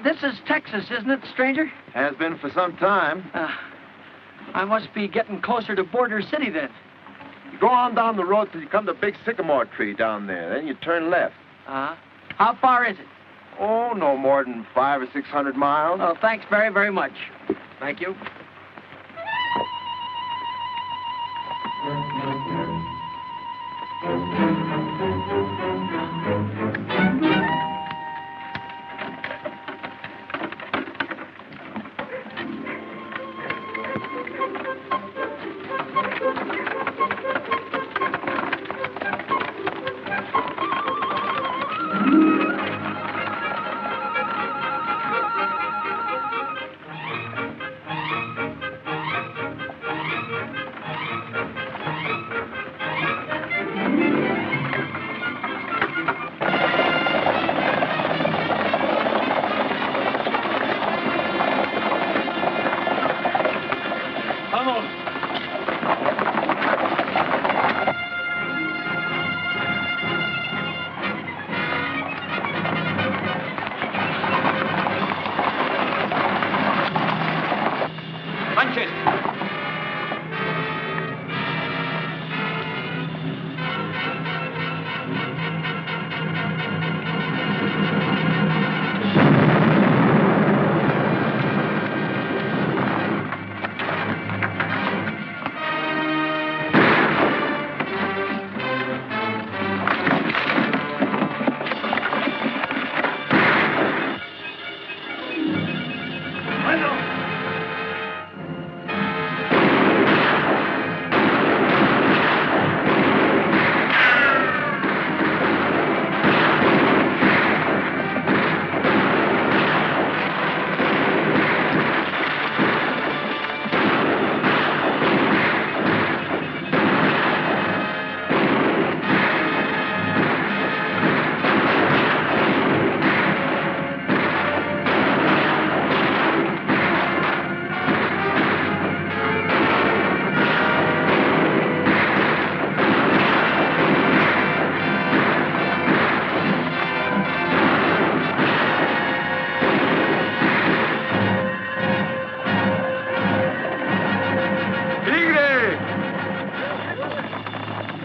This is Texas, isn't it, stranger? Has been for some time. I must be getting closer to Border City, then. You go on down the road till you come to a big sycamore tree down there. Then you turn left. How far is it? Oh, no more than 500 or 600 miles. Oh, thanks very, very much. Thank you.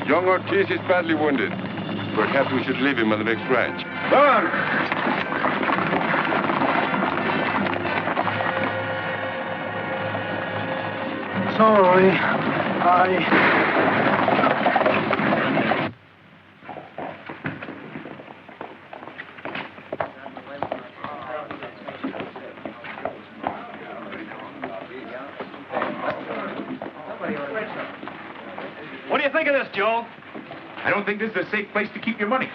Young Ortiz is badly wounded. Perhaps we should leave him on the next ranch. Run! Sorry. What do you think of this, Joe? I don't think this is a safe place to keep your money.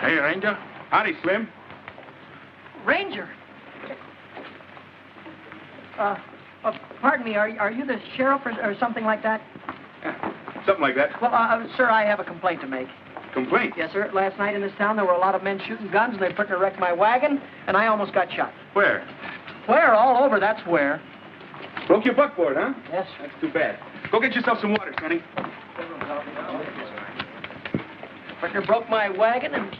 Hey, Ranger. Howdy, Slim. Ranger? Pardon me, are you the sheriff or something like that? Yeah, something like that. Well, sir, I have a complaint to make. Complaint? Yes, sir. Last night in this town, there were a lot of men shooting guns, and they put to wreck my wagon, and I almost got shot. Where? Where? All over, that's where. Broke your buckboard, huh? Yes. That's too bad. Go get yourself some water, Sonny. Partner broke my wagon, and...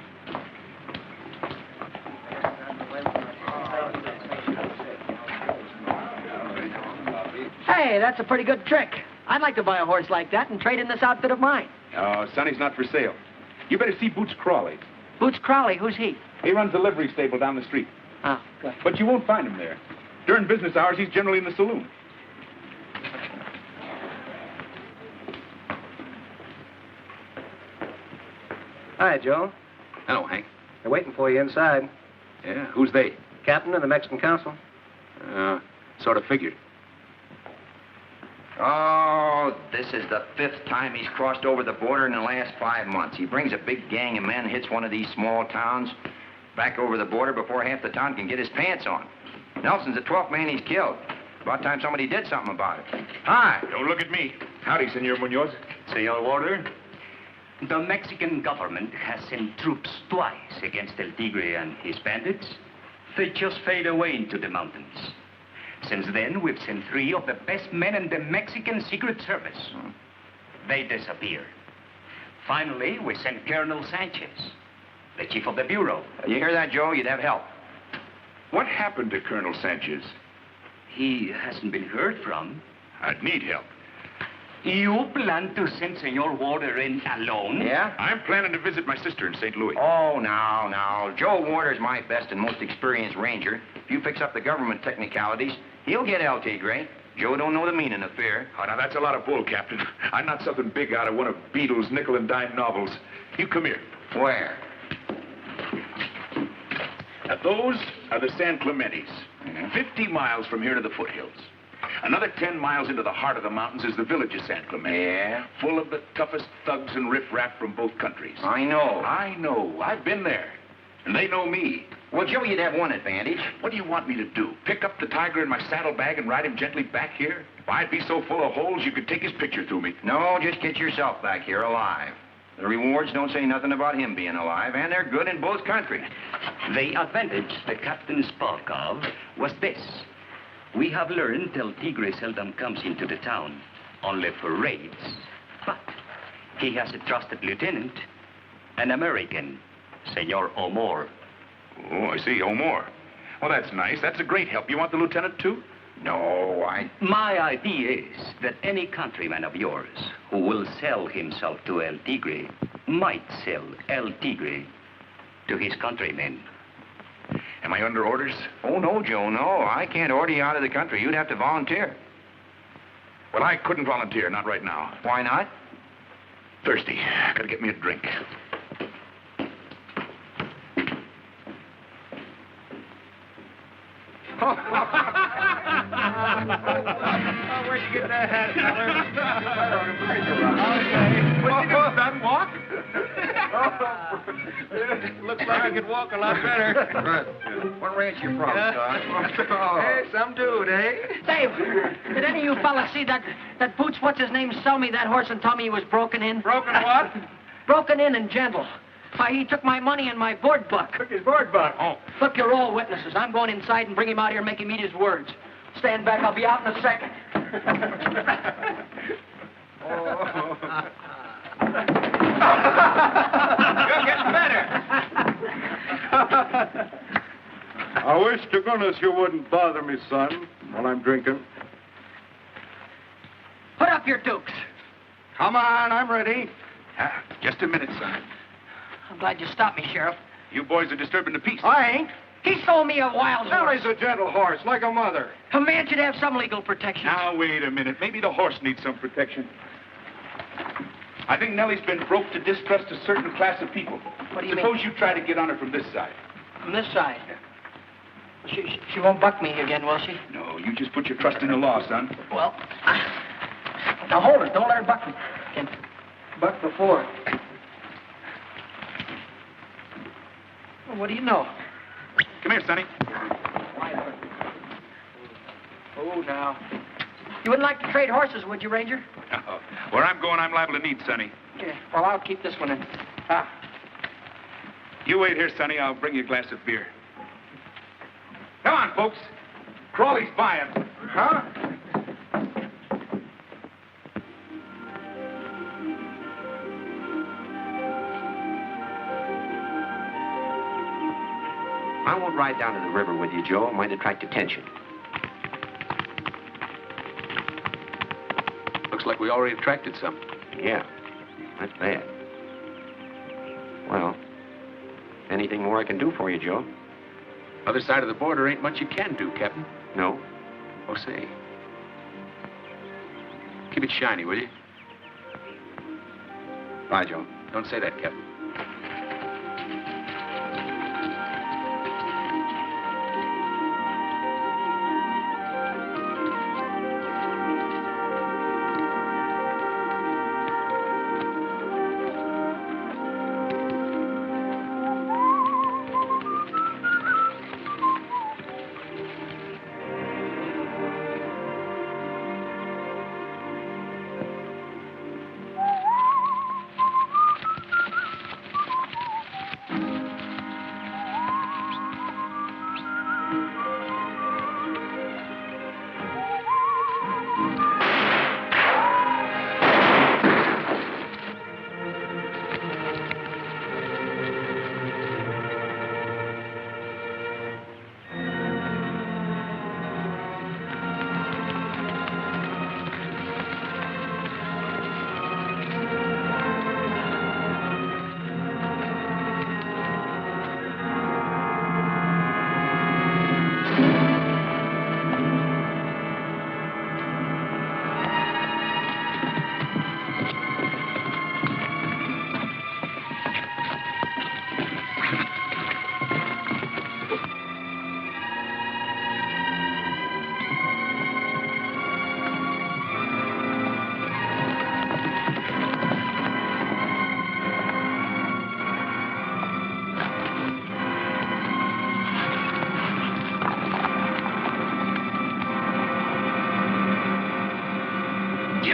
Hey, that's a pretty good trick. I'd like to buy a horse like that and trade in this outfit of mine. Oh, Sonny's not for sale. You better see Boots Crawley. Boots Crowley, who's he? He runs a livery stable down the street. Oh, good. But you won't find him there. During business hours, he's generally in the saloon. Hi, Joe. Hello, Hank. They're waiting for you inside. Yeah, who's they? Captain of the Mexican Council. Sort of figured. Oh, this is the 5th time he's crossed over the border in the last 5 months. He brings a big gang of men, hits one of these small towns, back over the border before half the town can get his pants on. Nelson's the 12th man he's killed. About time somebody did something about it. Hi. Don't look at me. Howdy, Senor Munoz. Senor Warder, the Mexican government has sent troops twice against El Tigre and his bandits. They just fade away into the mountains. Since then, we've sent 3 of the best men in the Mexican Secret Service. They disappeared. Finally, we sent Colonel Sanchez, the chief of the bureau. You hear that, Joe? You'd have help. What happened to Colonel Sanchez? He hasn't been heard from. I'd need help. You plan to send Senor Warder in alone? Yeah? I'm planning to visit my sister in St. Louis. Oh, now. Joe Warder's my best and most experienced ranger. If you fix up the government technicalities, he'll get El Tigre. Joe don't know the meaning of fear. Oh, now that's a lot of bull, Captain. I'm not something big out of one of Beadle's nickel and dime novels. You come here. Where? Now, those are the San Clementes. 50 miles from here to the foothills. Another 10 miles into the heart of the mountains is the village of San Clemente. Yeah? Full of the toughest thugs and riffraff from both countries. I know. I know. I've been there. And they know me. Well, Joe, you'd have one advantage. What do you want me to do? Pick up the tiger in my saddlebag and ride him gently back here? If I'd be so full of holes, you could take his picture through me. No, just get yourself back here alive. The rewards don't say nothing about him being alive, and they're good in both countries. The advantage the captain spoke of was this. We have learned El Tigre seldom comes into the town, only for raids. But he has a trusted lieutenant, an American, Senor O'More. Oh, I see. O'More. Well, that's nice. That's a great help. You want the lieutenant, too? No, My idea is that any countryman of yours who will sell himself to El Tigre might sell El Tigre to his countrymen. Am I under orders? Oh, no, Joe, no. I can't order you out of the country. You'd have to volunteer. Well, I couldn't volunteer. Not right now. Why not? Thirsty. Gotta get me a drink. Where'd you get that hat, What you doing, son? Walk? Looks like I could walk a lot better. What ranch you from, son? Hey, some dude, eh? Dave, did any of you fellas see that Boots, what's his name, sell me that horse and tell me he was broken in? Broken what? Broken in and gentle. Why, he took my money and my board buck. Took his board buck. Oh. Look, you're all witnesses. I'm going inside and bring him out here and make him eat his words. Stand back. I'll be out in a second. You're getting better. I wish to goodness you wouldn't bother me, son, while I'm drinking. Put up your dukes. Come on, I'm ready. Just a minute, son. I'm glad you stopped me, Sheriff. You boys are disturbing the peace. I ain't. He sold me a wild horse. Sally's a gentle horse, like a mother. A man should have some legal protection. Now, wait a minute. Maybe the horse needs some protection. I think Nellie's been broke to distrust a certain class of people. What do you Suppose mean? you try to get on her from this side. From this side. She won't buck me again, will she? No, you just put your trust in the law, son. Well, now hold her. Don't let her buck me. Can buck before. Well, what do you know? Come here, Sonny. Oh, now. You wouldn't like to trade horses, would you, Ranger? No. Where I'm going, I'm liable to need Sonny. Yeah. Well, I'll keep this one in. Ah. You wait here, Sonny. I'll bring you a glass of beer. Come on, folks. Crawley's buying. Huh? I won't ride down to the river with you, Joe. It might attract attention. Looks like we already attracted some. Yeah, that's bad. Well, anything more I can do for you, Joe? Other side of the border ain't much you can do, Captain. No. Oh, say. Keep it shiny, will you? Bye, Joe. Don't say that, Captain.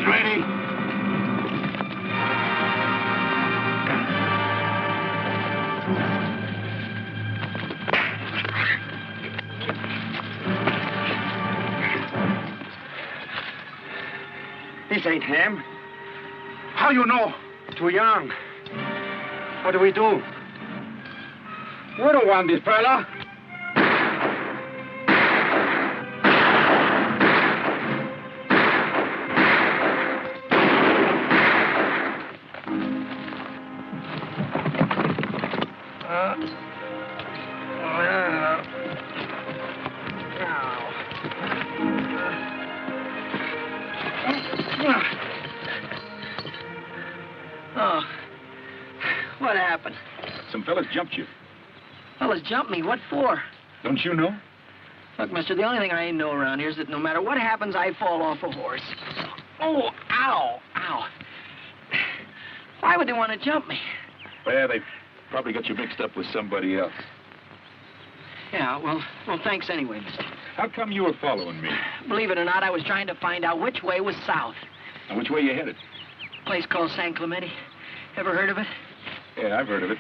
ready. This ain't him. How you know? Too young. What do we do? We don't want this fella. Oh, what happened? Some fellas jumped you. Fellas jumped me. What for? Don't you know? Look, mister, the only thing I ain't know around here is that no matter what happens, I fall off a horse. Oh, ow, ow. Why would they want to jump me? Well, they probably got you mixed up with somebody else. Yeah, well, thanks anyway, mister. How come you were following me? Believe it or not, I was trying to find out which way was south. And which way you headed? Place called San Clemente. Ever heard of it? Yeah, I've heard of it.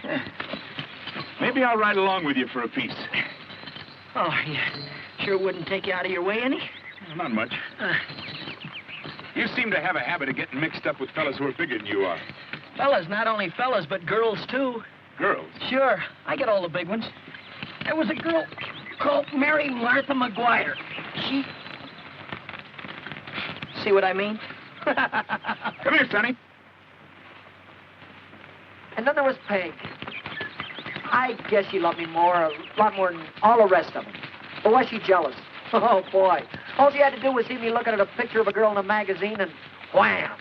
Maybe I'll ride along with you for a piece. Oh, you sure wouldn't take you out of your way any? Not much. You seem to have a habit of getting mixed up with fellas who are bigger than you are. Fellas, not only fellas, but girls, too. Girls? Sure, I get all the big ones. There was a girl called Mary Martha McGuire. She... See what I mean? Come here, Sonny. And then there was Peg. I guess she loved me a lot more than all the rest of them. Or was she jealous? Oh, boy. All she had to do was see me looking at a picture of a girl in a magazine and wham!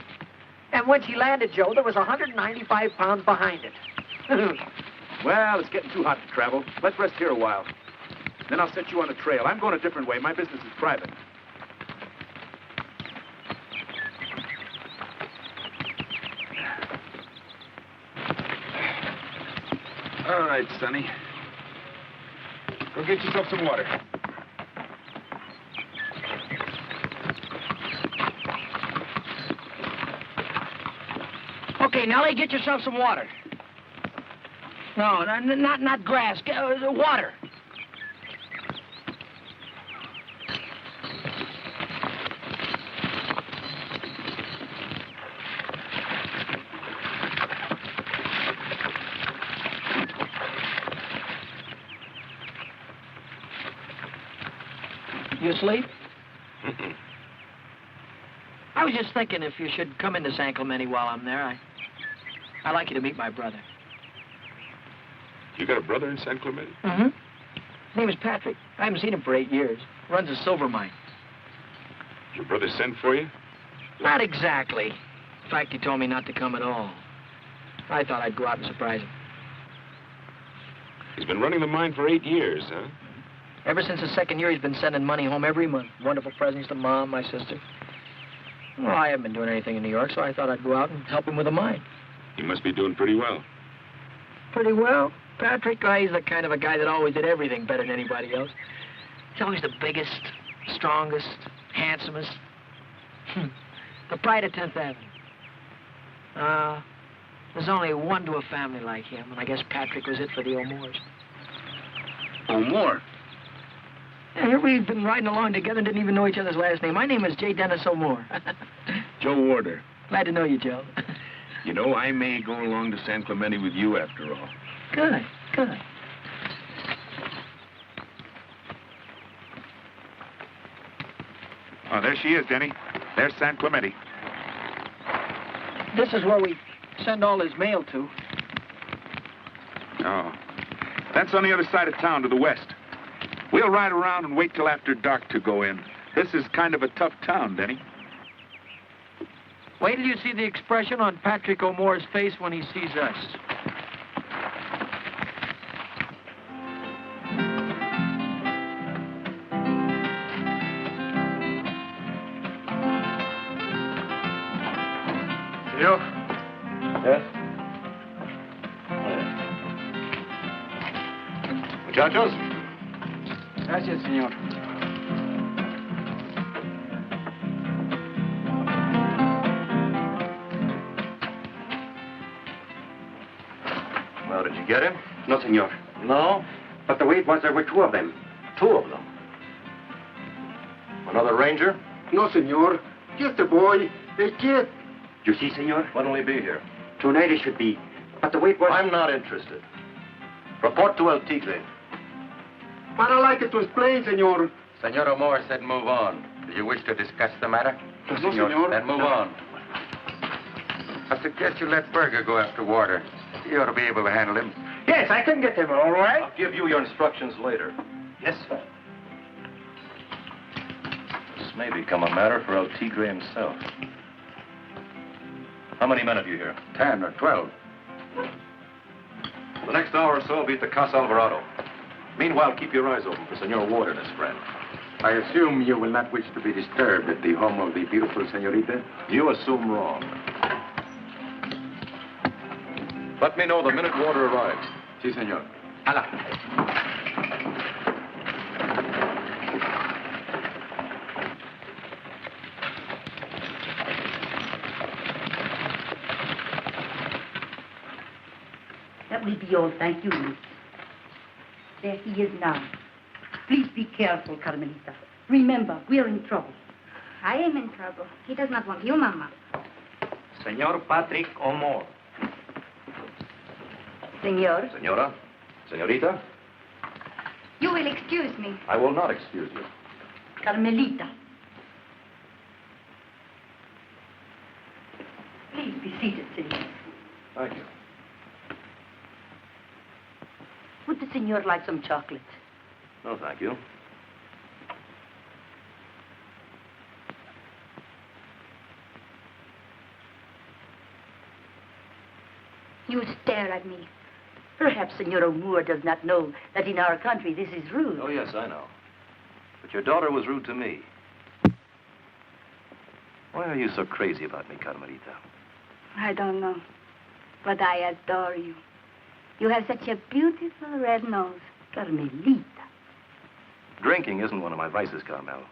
And when she landed, Joe, there was 195 pounds behind it. Well, it's getting too hot to travel. Let's rest here a while. Then I'll set you on a trail. I'm going a different way. My business is private. All right, Sonny. Go get yourself some water. Okay, Nellie, get yourself some water. No, not grass. Water. You asleep? I was just thinking if you should come into San Clemente while I'm there, I'd like you to meet my brother. You got a brother in San Clemente? Mm-hmm. His name is Patrick. I haven't seen him for 8 years. Runs a silver mine. Your brother sent for you? Not exactly. In fact, he told me not to come at all. I thought I'd go out and surprise him. He's been running the mine for 8 years, huh? Ever since the second year, he's been sending money home every month. Wonderful presents to Mom, my sister. Well, I haven't been doing anything in New York, so I thought I'd go out and help him with the mine. He must be doing pretty well. Pretty well. Patrick, he's the kind of a guy that always did everything better than anybody else. He's always the biggest, strongest, handsomest. The pride of 10th Avenue. There's only one to a family like him, and I guess Patrick was it for the O'Moores. O'More? Yeah, here we've been riding along together and didn't even know each other's last name. My name is J. Dennis O'More. Joe Warder. Glad to know you, Joe. You know, I may go along to San Clemente with you after all. Good, good. Oh, there she is, Denny. There's San Clemente. This is where we send all his mail to. Oh. That's on the other side of town to the west. We'll ride around and wait till after dark to go in. This is kind of a tough town, Denny. Wait till you see the expression on Patrick O'Moore's face when he sees us. You? Yes? Muchachos? Gracias, señor. did you get him? No, senor. No? But the way it was, there were two of them. Two of them. Another ranger? No, senor. Just a boy. A kid. You see, senor? When will he be here? Tonight it should be. But the way it was... I'm not interested. Report to El Tigre. But I like it to explain, senor. Senor O'More said move on. Do you wish to discuss the matter? No, senor. Then move on. I suggest you let Berger go after water. You ought to be able to handle him. Yes, I can get them all right. I'll give you your instructions later. Yes, sir. This may become a matter for El Tigre himself. How many men have you here? 10 or 12. The next hour or so, will be at the Casa Alvarado. Meanwhile, keep your eyes open for Senor Ward and his friend. I assume you will not wish to be disturbed at the home of the beautiful senorita? You assume wrong. Let me know the minute water arrives. Si, senor. Hala. That will be all, thank you, miss. There he is now. Please be careful, Carmelita. Remember, we're in trouble. I am in trouble. He does not want you, Mama. Senor Patrick O'More. Senor. Senora? Senorita? You will excuse me. I will not excuse you. Carmelita. Please be seated, senor. Thank you. Would the senor like some chocolate? No, thank you. You stare at me. Perhaps Senor O'Moore does not know that in our country this is rude. Oh, yes, I know. But your daughter was rude to me. Why are you so crazy about me, Carmelita? I don't know. But I adore you. You have such a beautiful red nose. Carmelita. Drinking isn't one of my vices, Carmel.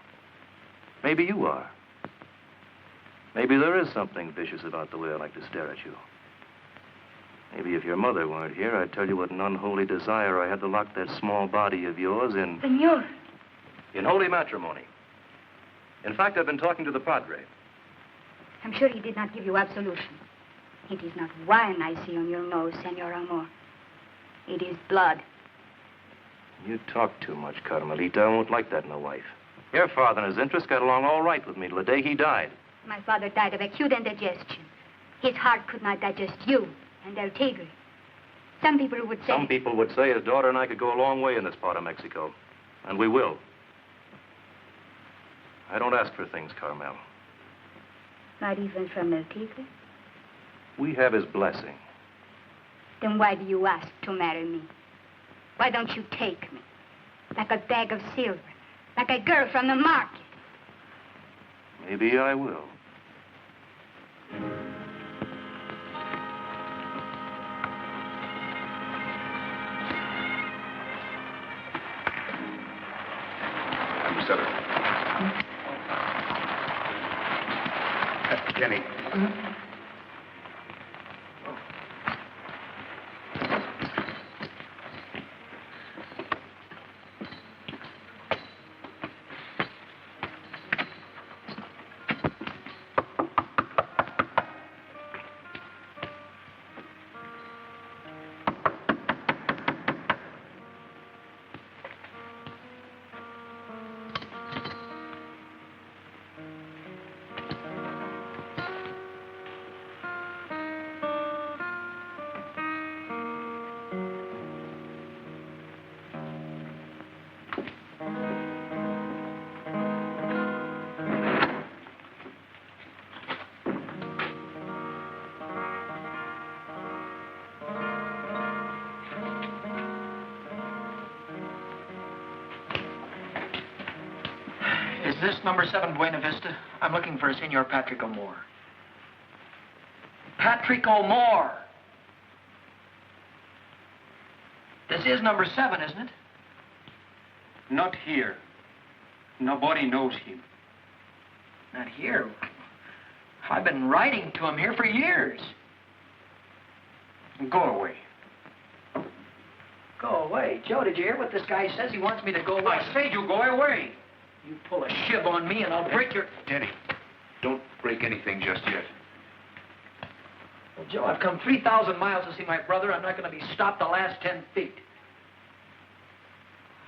Maybe you are. Maybe there is something vicious about the way I like to stare at you. Maybe if your mother weren't here, I'd tell you what an unholy desire I had to lock that small body of yours in... Senor. In holy matrimony. In fact, I've been talking to the padre. I'm sure he did not give you absolution. It is not wine I see on your nose, Senor Amor. It is blood. You talk too much, Carmelita. I won't like that in a wife. Your father and his interest got along all right with me till the day he died. My father died of acute indigestion. His heart could not digest you and El Tigre. Some people would say... Some people would say his daughter and I could go a long way in this part of Mexico. And we will. I don't ask for things, Carmel. Not even from El Tigre? We have his blessing. Then why do you ask to marry me? Why don't you take me? Like a bag of silver. Like a girl from the market. Maybe I will. You said it. Jenny. Is this number 7 Buena Vista? I'm looking for Senor Patrick O'More. Patrick O'More! This is number 7, isn't it? Not here. Nobody knows him. Not here. I've been writing to him here for years. Go away. Go away. Joe, did you hear what this guy says? He wants me to go away. I say you go away. You pull a shiv on me and I'll break your... Denny, don't break anything just yet. Well, Joe, I've come 3,000 miles to see my brother. I'm not going to be stopped the last 10 feet.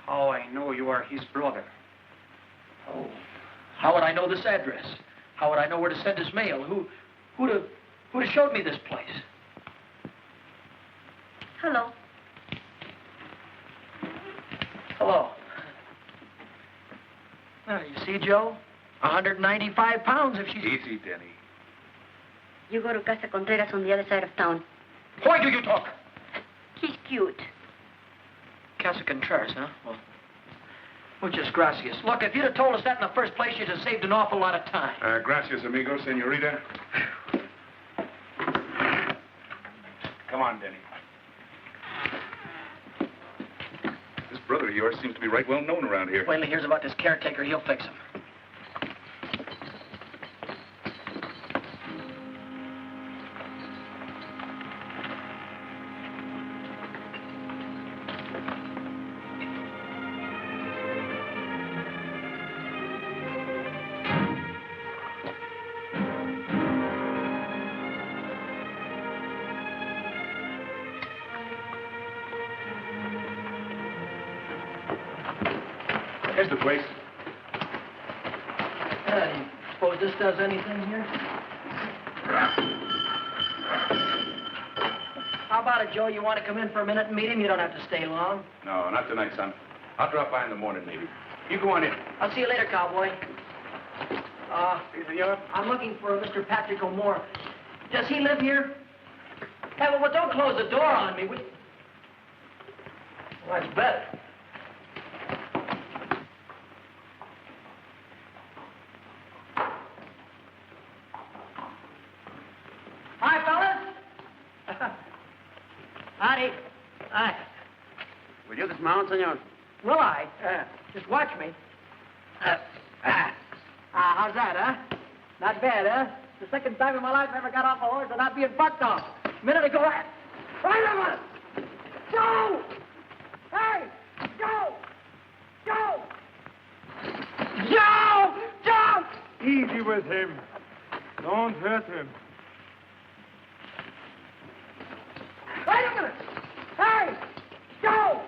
How I know you are his brother? Oh, how would I know this address? How would I know where to send his mail? Who'd have showed me this place? Hello. Hello. Well, you see, Joe? 195 pounds if she's... Easy, Denny. You go to Casa Contreras on the other side of town. Why do you talk? He's cute. Casa Contreras, huh? Well, muchas gracias. Look, if you'd have told us that in the first place, you'd have saved an awful lot of time. Gracias, amigo, senorita. Come on, Denny. This brother of yours seems to be right well known around here. Wait till he hears about this caretaker, he'll fix him. Here's the place. Do you suppose this does anything here? How about it, Joe? You want to come in for a minute and meet him? You don't have to stay long. No, not tonight, son. I'll drop by in the morning, maybe. You go on in. I'll see you later, cowboy. I'm looking for Mr. Patrick O'More. Does he live here? Hey, well, don't close the door on me. Well, that's better. Hi, fellas. Howdy. Hi. Will you dismount, senor? Will I? Just watch me. How's that, huh? Not bad, huh? The second time in my life I ever got off a horse and not being bucked off. A minute ago, Wait a minute! Joe! Hey! Joe! Joe! Joe! Joe! Easy with him. Don't hurt him. Wait a minute! Hey! Joe!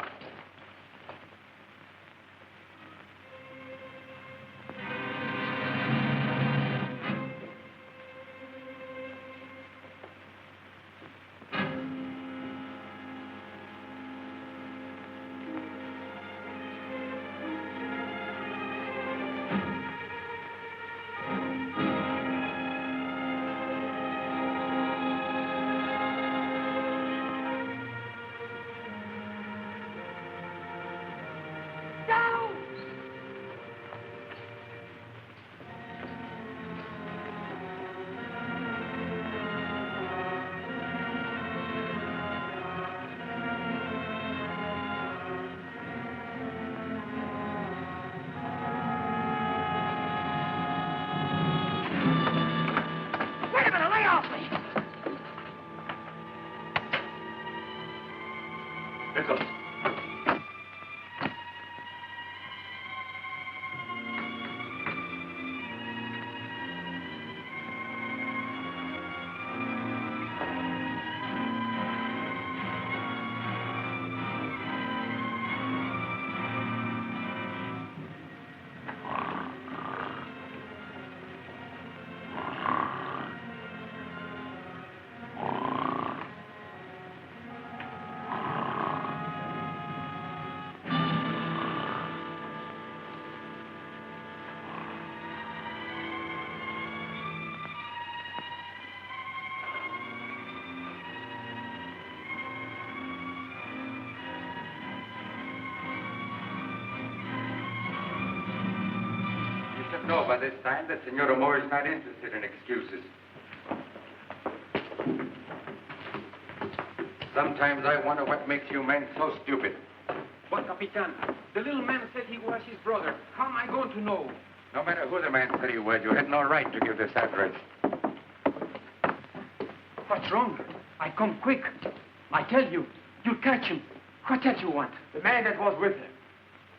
know by this time that Senor O'More is not interested in excuses. Sometimes I wonder what makes you men so stupid. But, Capitan, the little man said he was his brother. How am I going to know? No matter who the man said he was, you had no right to give this address. What's wrong? I come quick. I tell you, you'll catch him. What else you want? The man that was with him.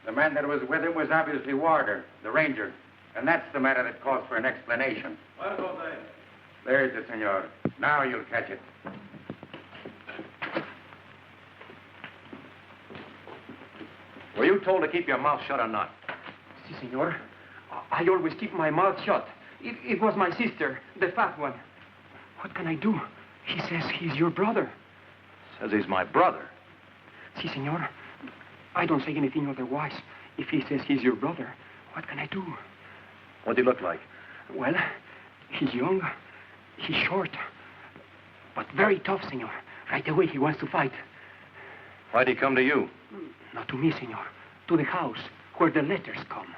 The man that was with him was obviously Warder, the ranger. And that's the matter that calls for an explanation. There's it, senor. Now you'll catch it. Were you told to keep your mouth shut or not? Si, senor. I always keep my mouth shut. It was my sister, the fat one. What can I do? He says he's your brother. Says he's my brother. Si, senor. I don't say anything otherwise. If he says he's your brother, what can I do? What'd he look like? Well, he's young, he's short, but very tough, senor. Right away, he wants to fight. Why'd he come to you? Not to me, senor. To the house, where the letters come.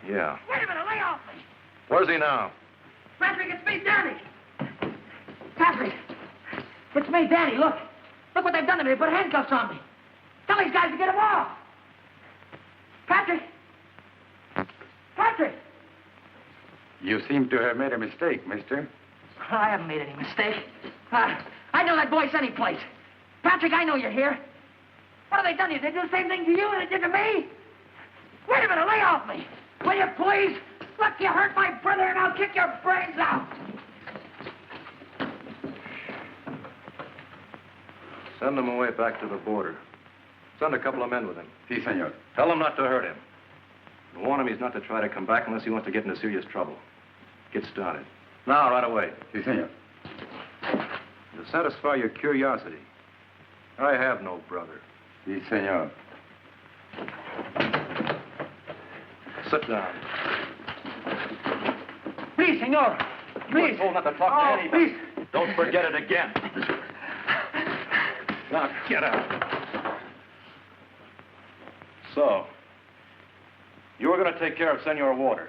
Yeah. Wait a minute, lay off me. Where's he now? Patrick, it's me, Danny. Patrick, it's me, Danny. Look what they've done to me. They put handcuffs on me. Tell these guys to get him off. Patrick. Patrick. You seem to have made a mistake, mister. I haven't made any mistake. I know that voice any place. Patrick, I know you're here. What have they done to you? They do the same thing to you that they did to me? Wait a minute, lay off me. Will you please? Look, you hurt my brother and I'll kick your brains out. Send him away back to the border. Send a couple of men with him. Si, senor. Tell him not to hurt him. And warn him he's not to try to come back unless he wants to get into serious trouble. Get started. Now, right away. Si, senor. To satisfy your curiosity, I have no brother. Si, senor. Sit down. Please, senor. Please. You're told not to talk to anybody. Please. Don't forget it again. Now, get out. So, you were going to take care of Senor Warder.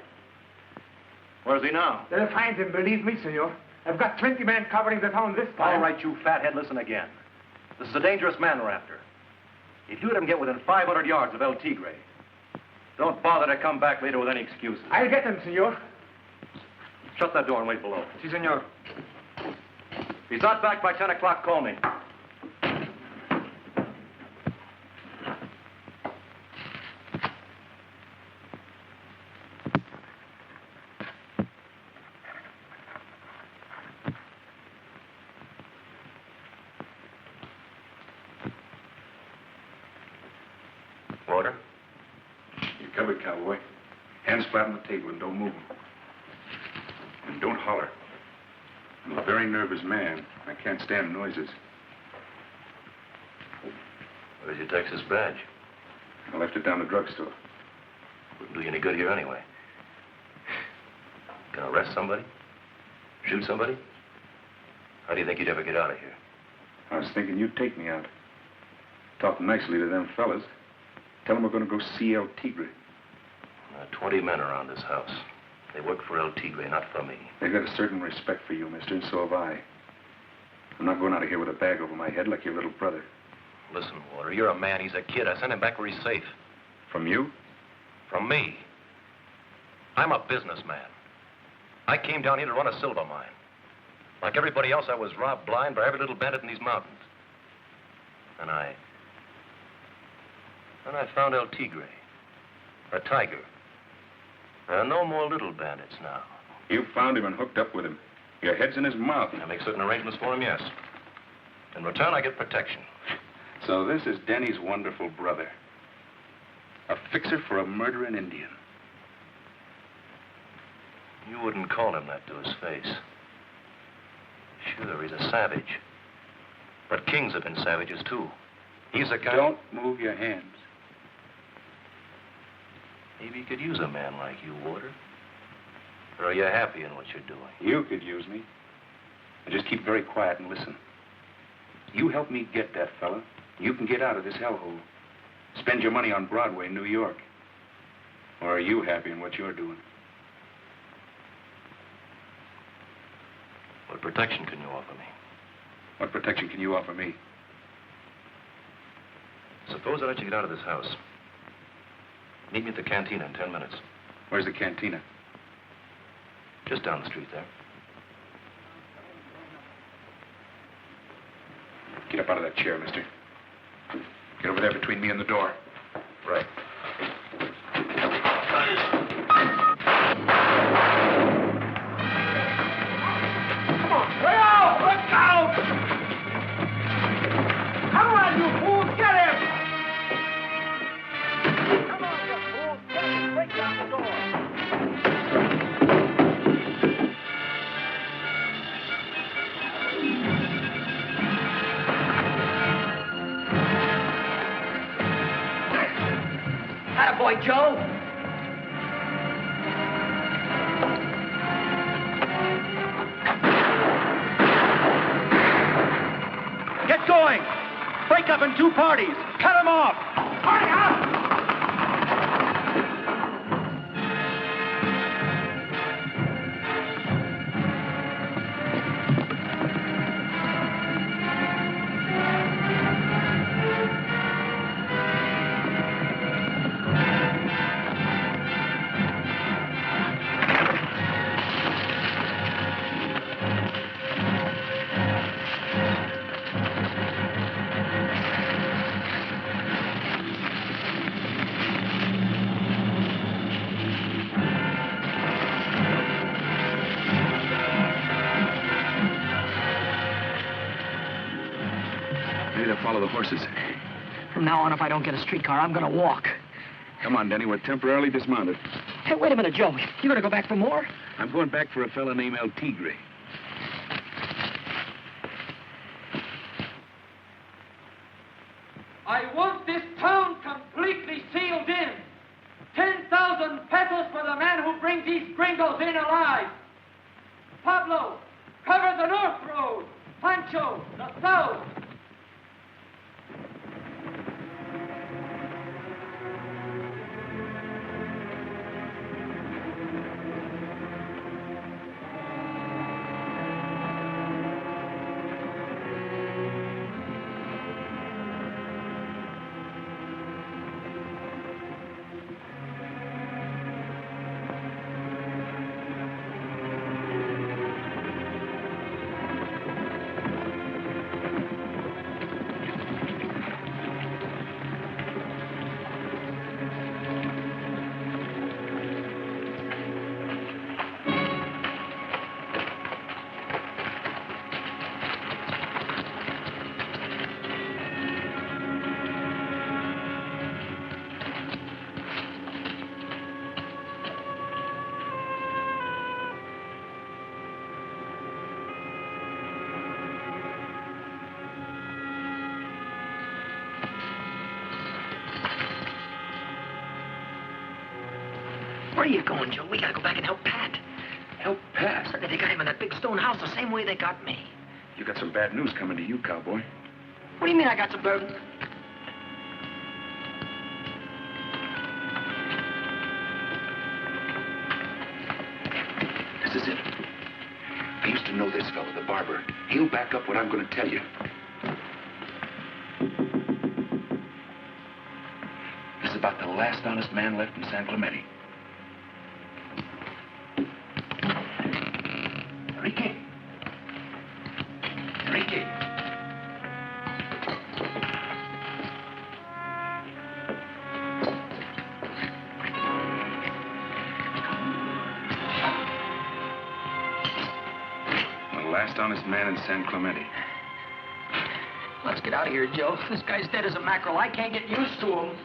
Where's he now? They'll find him, believe me, senor. I've got 20 men covering the town this time. All right, you fathead, listen again. This is a dangerous man we're after. If you let him get within 500 yards of El Tigre, don't bother to come back later with any excuses. I'll get him, senor. Shut that door and wait below. Si, senor. If he's not back by 10 o'clock, call me. Warder? You're covered, cowboy. Hands flat on the table and don't move them. And don't holler. I'm a very nervous man. I can't stand noises. Where's your Texas badge? I left it down the drugstore. Wouldn't do you any good here anyway. Gonna arrest somebody? Shoot somebody? How do you think you'd ever get out of here? I was thinking you'd take me out. Talk nicely to them fellas. Tell them we're going to go see El Tigre. 20 men around this house. They work for El Tigre, not for me. They've got a certain respect for you, mister, and so have I. I'm not going out of here with a bag over my head like your little brother. Listen, Warder, you're a man. He's a kid. I sent him back where he's safe. From you? From me. I'm a businessman. I came down here to run a silver mine. Like everybody else, I was robbed blind by every little bandit in these mountains. And I found El Tigre. A tiger. There are no more little bandits now. You found him and hooked up with him. Your head's in his mouth. I make certain arrangements for him, yes. In return, I get protection. So this is Denny's wonderful brother. A fixer for a murdering Indian. You wouldn't call him that to his face. Sure, he's a savage. But kings have been savages, too. He's a kind... Don't move your hands. Maybe you could use a man like you, Warder. Or are you happy in what you're doing? You could use me. And just keep very quiet and listen. You help me get that fella, you can get out of this hellhole. Spend your money on Broadway in New York. Or are you happy in what you're doing? What protection can you offer me? What protection can you offer me? Suppose I let you get out of this house. Meet me at the cantina in 10 minutes. Where's the cantina? Just down the street there. Get up out of that chair, mister. Get over there between me and the door. Right. Come on, way out! Look out! Come on, you fools, get him! Come on, you fools, get him! Break down the door! Attaboy, Joe. Get going! Break up in two parties! Cut them off! Hurry up! Maybe they'll follow the horses. From now on, if I don't get a streetcar, I'm gonna walk. Come on, Denny, we're temporarily dismounted. Hey, wait a minute, Joe. You gonna go back for more? I'm going back for a fella named El Tigre. I want this town completely sealed in. 10,000 pesos for the man who brings these gringos in alive. Pablo, cover the north road. Pancho, the south. Where are you going, Joe? We gotta go back and help Pat. Help Pat? Certainly they got him in that big stone house the same way they got me. You got some bad news coming to you, cowboy. What do you mean I got some burden? This is it. I used to know this fellow, the barber. He'll back up what I'm going to tell you. This is about the last honest man left in San Clemente. Enrique. Enrique. The last honest man in San Clemente. Let's get out of here, Joe. This guy's dead as a mackerel. I can't get used to him.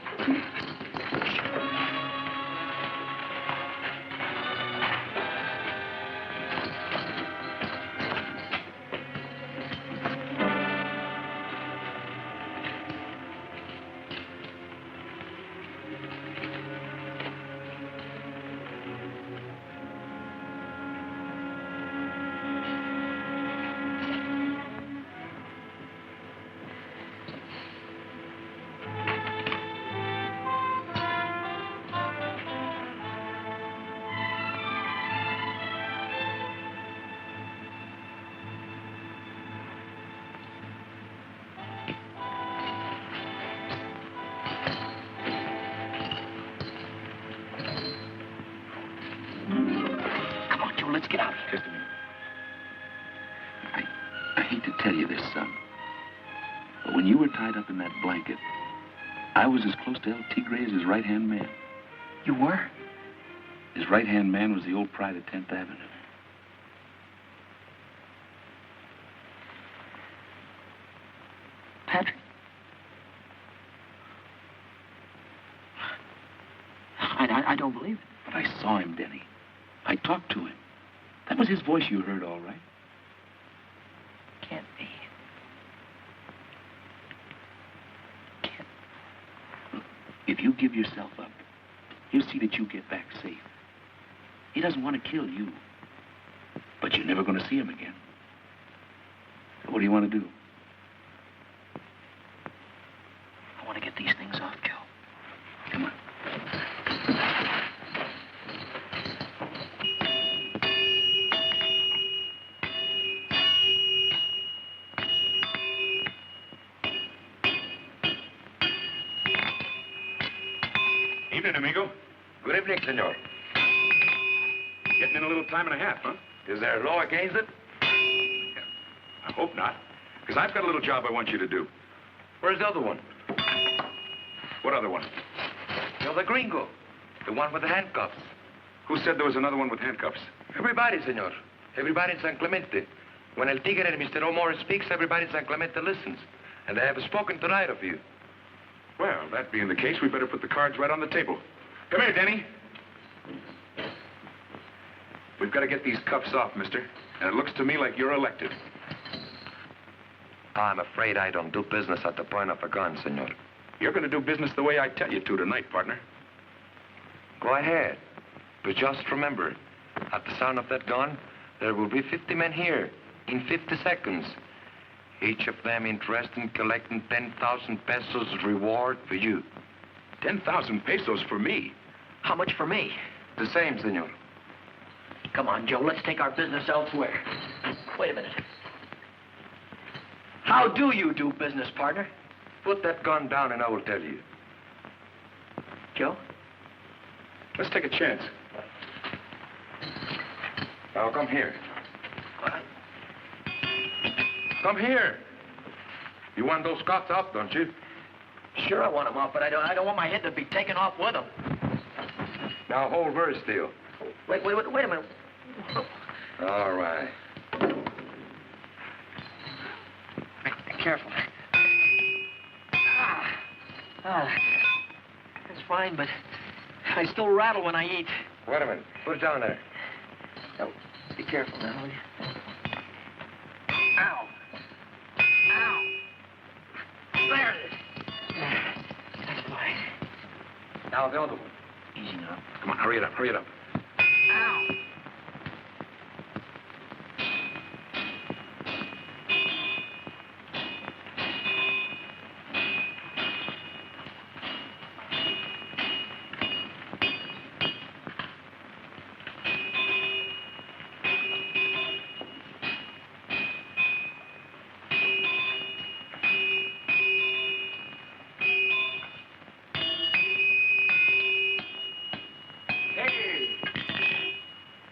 Let's get out of here. Just a minute. I hate to tell you this, son, but when you were tied up in that blanket, I was as close to El Tigre as his right-hand man. You were? His right-hand man was the old pride of 10th Avenue. Patrick? I don't believe it. But I saw him, Denny. I talked to him. That was his voice you heard, all right. Can't be. Look, if you give yourself up, he'll see that you get back safe. He doesn't want to kill you. But you're never going to see him again. So what do you want to do? I want to get these things off, Joe. Come on. Evening, amigo. Good evening, senor. Getting in a little time and a half, huh? Is there a law against it? Yeah. I hope not. Because I've got a little job I want you to do. Where's the other one? What other one? You're the gringo. The one with the handcuffs. Who said there was another one with handcuffs? Everybody, senor. Everybody in San Clemente. When El Tigre and Mr. O'More speaks, everybody in San Clemente listens. And they have spoken tonight of you. Well, that being the case, we better put the cards right on the table. Come here, Denny. We've got to get these cuffs off, mister. And it looks to me like you're elected. I'm afraid I don't do business at the point of a gun, senor. You're going to do business the way I tell you to tonight, partner. Go ahead. But just remember, at the sound of that gun, there will be 50 men here in 50 seconds. Each of them interested in collecting 10,000 pesos reward for you. 10,000 pesos for me? How much for me? The same, senor. Come on, Joe, let's take our business elsewhere. Wait a minute. How do you do business, partner? Put that gun down and I will tell you. Joe? Let's take a chance. Now, come here. What? Come here. You want those cuffs up, don't you? Sure, I want them off, but I don't want my head to be taken off with them. Now, hold very still. Wait a minute. All right. Careful. That's fine, but I still rattle when I eat. Wait a minute. Put it down there. Oh, be careful now, will you? Ow. Ow. There it is. That's fine. Now, the other one. Easy now. Come on, hurry it up, hurry it up. Ow.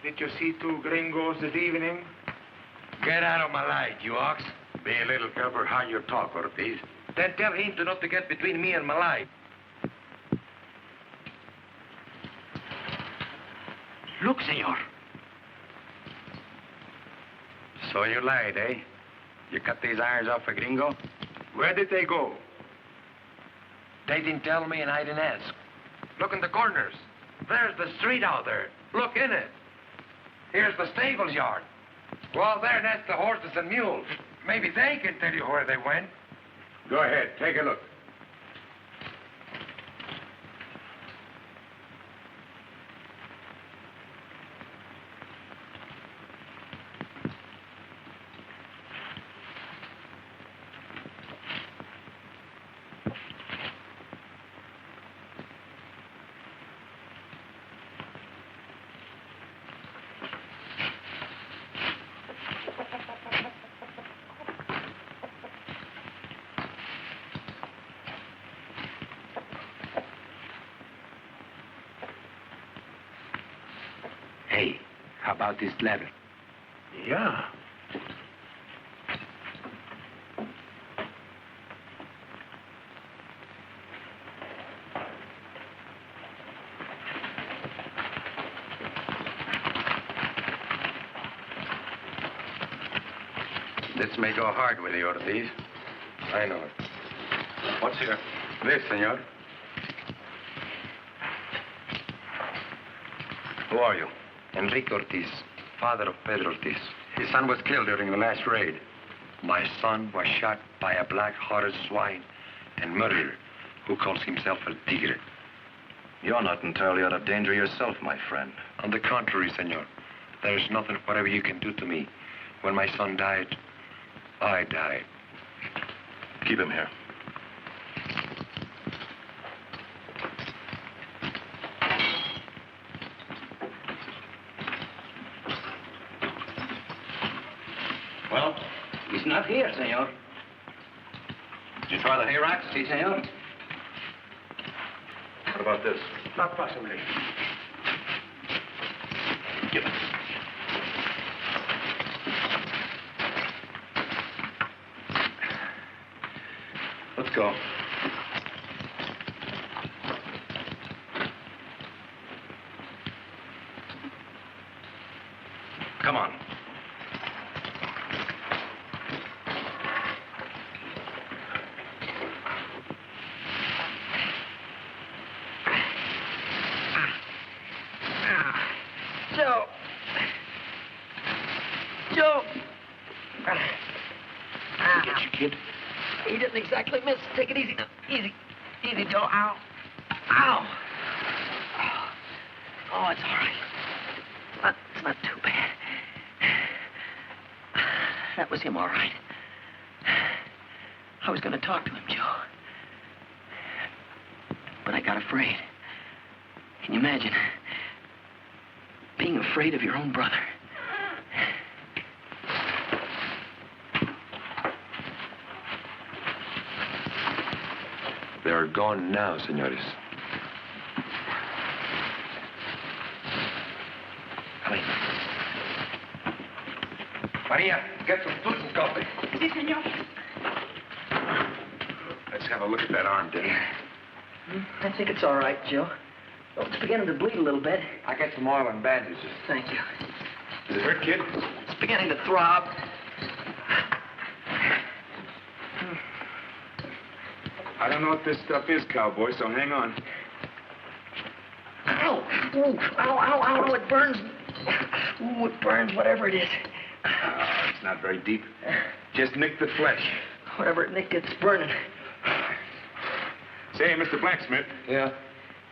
Did you see two gringos this evening? Get out of my light, you ox. Be a little careful how you talk, Ortiz. Then tell him to not to get between me and my life. Look, senor. So you lied, eh? You cut these irons off a gringo? Where did they go? They didn't tell me and I didn't ask. Look in the corners. There's the street out there. Look in it. Here's the stables yard. Go out there and ask the horses and mules. Maybe they can tell you where they went. Go ahead, take a look. Hey, how about this letter? Yeah. This may go hard with you, Ortiz. I know it. What's here? This, senor. Who are you? Enrique Ortiz, father of Pedro Ortiz. His son was killed during the last raid. My son was shot by a black-hearted swine and murderer who calls himself El Tigre. You're not entirely out of danger yourself, my friend. On the contrary, senor. There is nothing whatever you can do to me. When my son died, I died. Keep him here. Well, he's not here, senor. Did you try the hay racks? Si, senor. What about this? Not possibly. Give it. Let's go. Come on. Joe. Joe. Get you, kid. He didn't exactly miss. Take it easy now. Easy. Easy, Joe. Ow. Ow. Oh, it's all right. It's not too bad. That was him, all right. I was going to talk to him, Joe. But I got afraid. Can you imagine? Being afraid of your own brother. They are gone now, senores. Come in. Maria, get some food and coffee. Si, senor. Let's have a look at that arm, Denny. I think it's all right, Joe. Oh, it's beginning to bleed a little bit. I get some oil and bandages. Thank you. Does it hurt, kid? It's beginning to throb. I don't know what this stuff is, cowboy, so hang on. Ow! Ooh, ow, ow, ow, ow, it burns. Ooh, it burns, whatever it is. It's not very deep. Just nick the flesh. Whatever it nicked, it's burning. Say, Mr. Blacksmith. Yeah?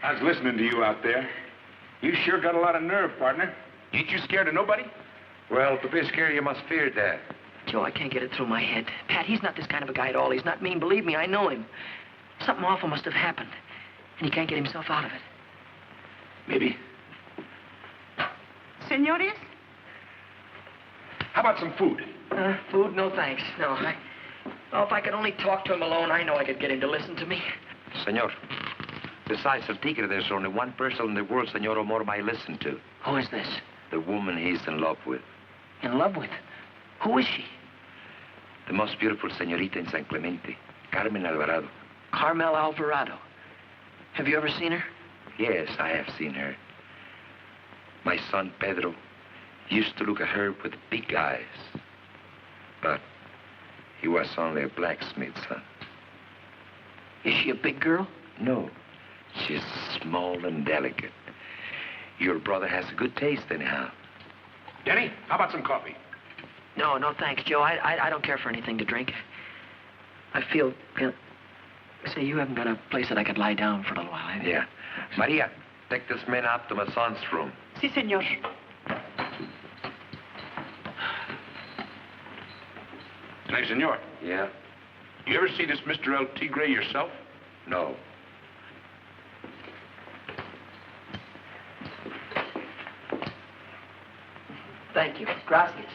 I was listening to you out there. You sure got a lot of nerve, partner. Ain't you scared of nobody? Well, to be scared, you must fear that. Joe, I can't get it through my head. Pat, he's not this kind of a guy at all. He's not mean. Believe me, I know him. Something awful must have happened, and he can't get himself out of it. Maybe. Senores? How about some food? Food? No, thanks. No, Oh, if I could only talk to him alone, I know I could get him to listen to me. Senor, besides El Tigre, there's only one person in the world Senor Amor might listen to. Who is this? The woman he's in love with. In love with? Who is she? The most beautiful señorita in San Clemente, Carmen Alvarado. Carmel Alvarado. Have you ever seen her? Yes, I have seen her. My son, Pedro, used to look at her with big eyes. But he was only a blacksmith's son. Is she a big girl? No, she's small and delicate. Your brother has a good taste, anyhow. Denny, how about some coffee? No, no, thanks, Joe. I don't care for anything to drink. I feel... Say, you haven't got a place that I could lie down for a little while, have you? Yeah. Maria, take this man up to my son's room. Si, senor. Hey, senor. Yeah? You ever see this Mr. El Tigre yourself? No. Thank you. Gracias.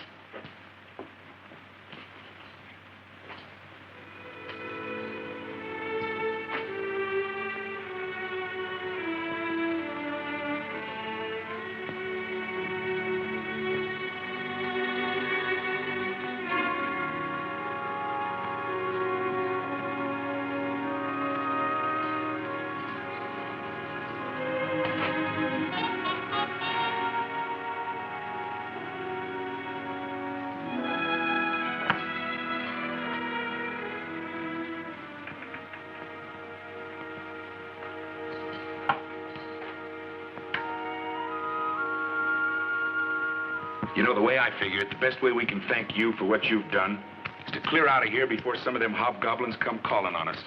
You know, the way I figure it, the best way we can thank you for what you've done is to clear out of here before some of them hobgoblins come calling on us.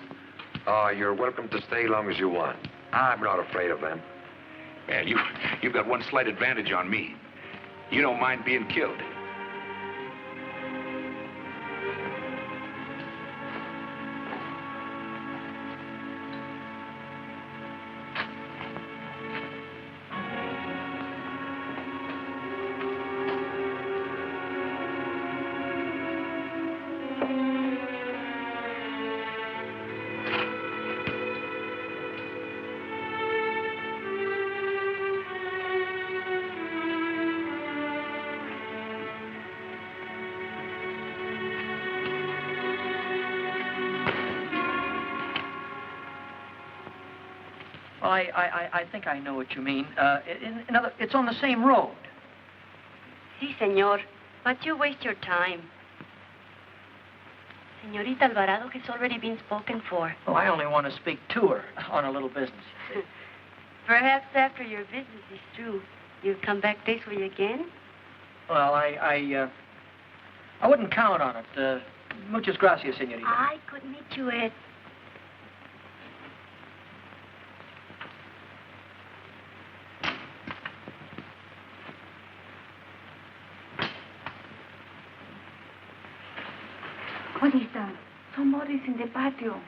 Oh, you're welcome to stay long as you want. I'm not afraid of them. Yeah, you've got one slight advantage on me. You don't mind being killed. Well, I think I know what you mean. It's on the same road. Sí, señor. But you waste your time. Señorita Alvarado has already been spoken for. Well, I only want to speak to her on a little business. Perhaps after your business is through, you'll come back this way again? Well, I wouldn't count on it. Muchas gracias, señorita. I could meet you at... What is that? Somebody's in the patio.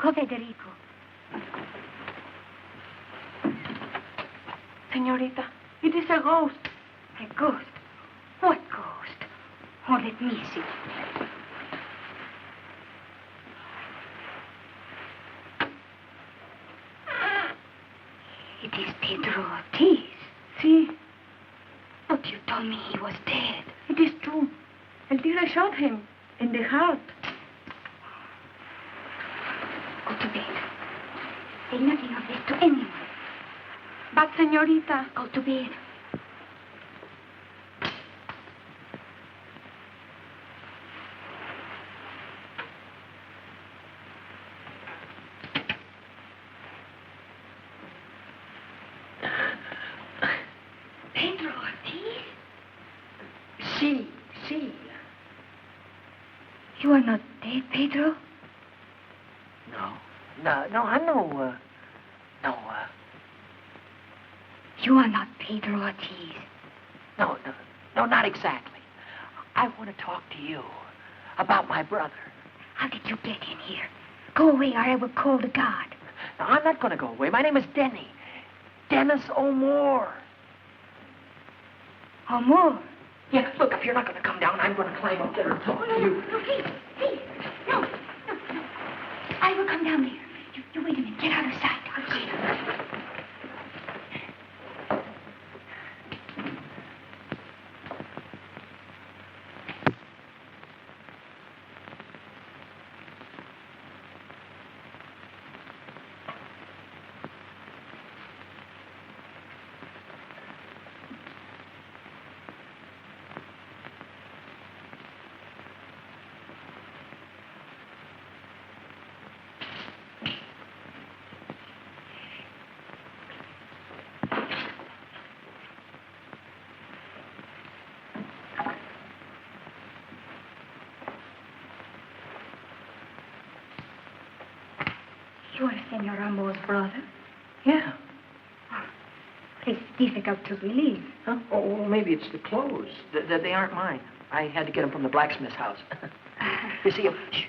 Go, Federico. Señorita, it is a ghost. A ghost? What ghost? Oh, let me see. It is Pedro Ortiz. See? But you told me he was dead. It is true. El tigre shot him in the heart. Go to bed. Say nothing of this to anyone. But, señorita... Go to bed. Pedro Ortiz? Sí. You are not dead, Pedro? No, I'm no. You are not Pedro Ortiz. No, not exactly. I want to talk to you about my brother. How did you get in here? Go away or I will call the guard. No, I'm not going to go away. My name is Denny. Dennis O'More. O'More? Yeah, look, if you're not going to come down, I'm going to climb up there and talk to you. No, please. No. I will come down there. You wait a minute. Get out of sight. I'll see you. You are Senor Ramo's brother? Yeah. It's difficult to believe. Huh? Oh, well, maybe it's the clothes. They aren't mine. I had to get them from the blacksmith's house. You see, shh.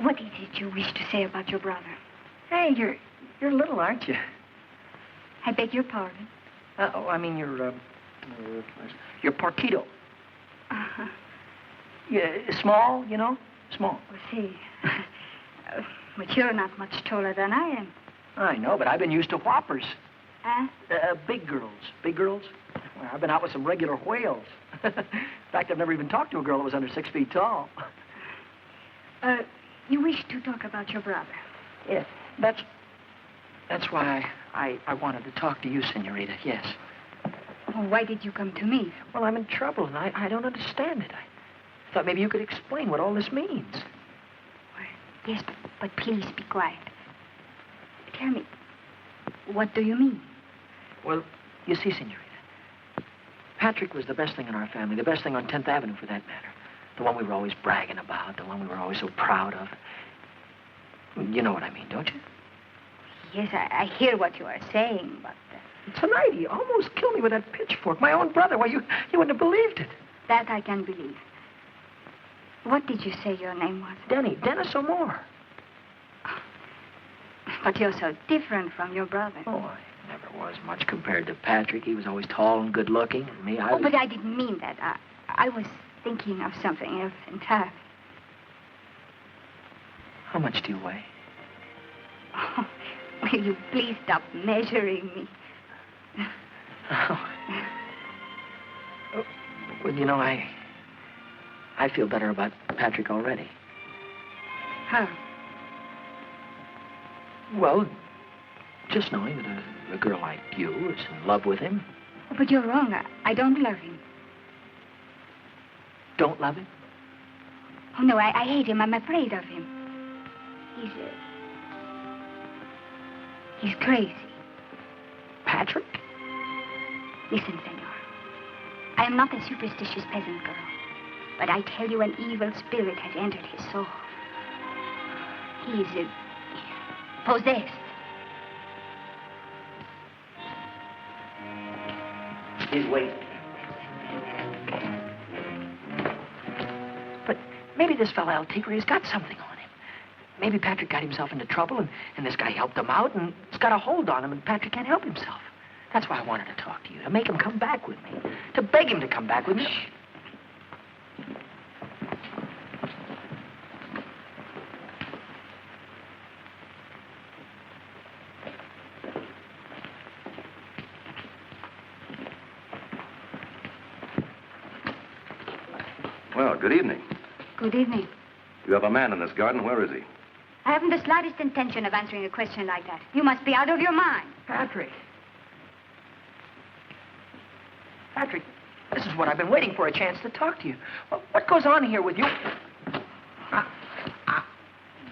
What is it you wish to say about your brother? Hey, you're little, aren't you? I beg your pardon. I mean, you're partito. Uh-huh. Yeah, small, you know? Small. Oh, see. But you're not much taller than I am. I know, but I've been used to whoppers. Huh? Big girls. Big girls? Well, I've been out with some regular whales. In fact, I've never even talked to a girl that was under 6 feet tall. You wish to talk about your brother? Yeah, that's why I wanted to talk to you, Senorita, yes. Oh, why did you come to me? Well, I'm in trouble, and I don't understand it. I thought maybe you could explain what all this means. Yes, but please be quiet. tell me, what do you mean? Well, you see, Senorita, Patrick was the best thing in our family, the best thing on 10th Avenue for that matter. The one we were always bragging about, the one we were always so proud of. You know what I mean, don't you? Yes, I hear what you are saying, but... Tonight, he almost killed me with that pitchfork. My own brother. Why, you wouldn't have believed it. That I can believe. What did you say your name was? Denny. Dennis O'More. But you're so different from your brother. Oh, I never was much compared to Patrick. He was always tall and good-looking, and me, I was... Oh, but I didn't mean that. I was thinking of something else entirely. How much do you weigh? Oh, will you please stop measuring me? Oh. Well, you know, I feel better about Patrick already. How? Well, just knowing that a girl like you is in love with him. Oh, but you're wrong. I don't love him. Don't love him? Oh, no, I hate him. I'm afraid of him. He's crazy. Patrick? Listen, senor. I am not a superstitious peasant girl, but I tell you an evil spirit has entered his soul. He's possessed. He's waiting. But maybe this fella El Tigre's got something on him. Maybe Patrick got himself into trouble, and this guy helped him out, and it's got a hold on him, and Patrick can't help himself. That's why I wanted to talk to you, to make him come back with me, to beg him to come back with me. Shh. Well, good evening. Good evening. You have a man in this garden. Where is he? I haven't the slightest intention of answering a question like that. You must be out of your mind. Patrick. Patrick, this is what I've been waiting for, a chance to talk to you. What goes on here with you?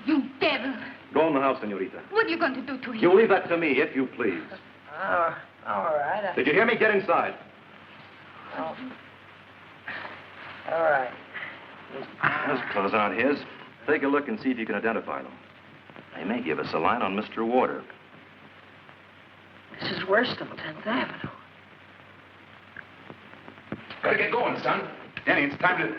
You devil. Go in the house, senorita. What are you going to do to him? You leave that to me, if you please. All right. Did you hear me? Get inside. Oh. All right. Those clothes aren't his. Take a look and see if you can identify them. They may give us a line on Mr. Warder. This is worse than 10th Avenue. Gotta get going, son. Danny, it's time to...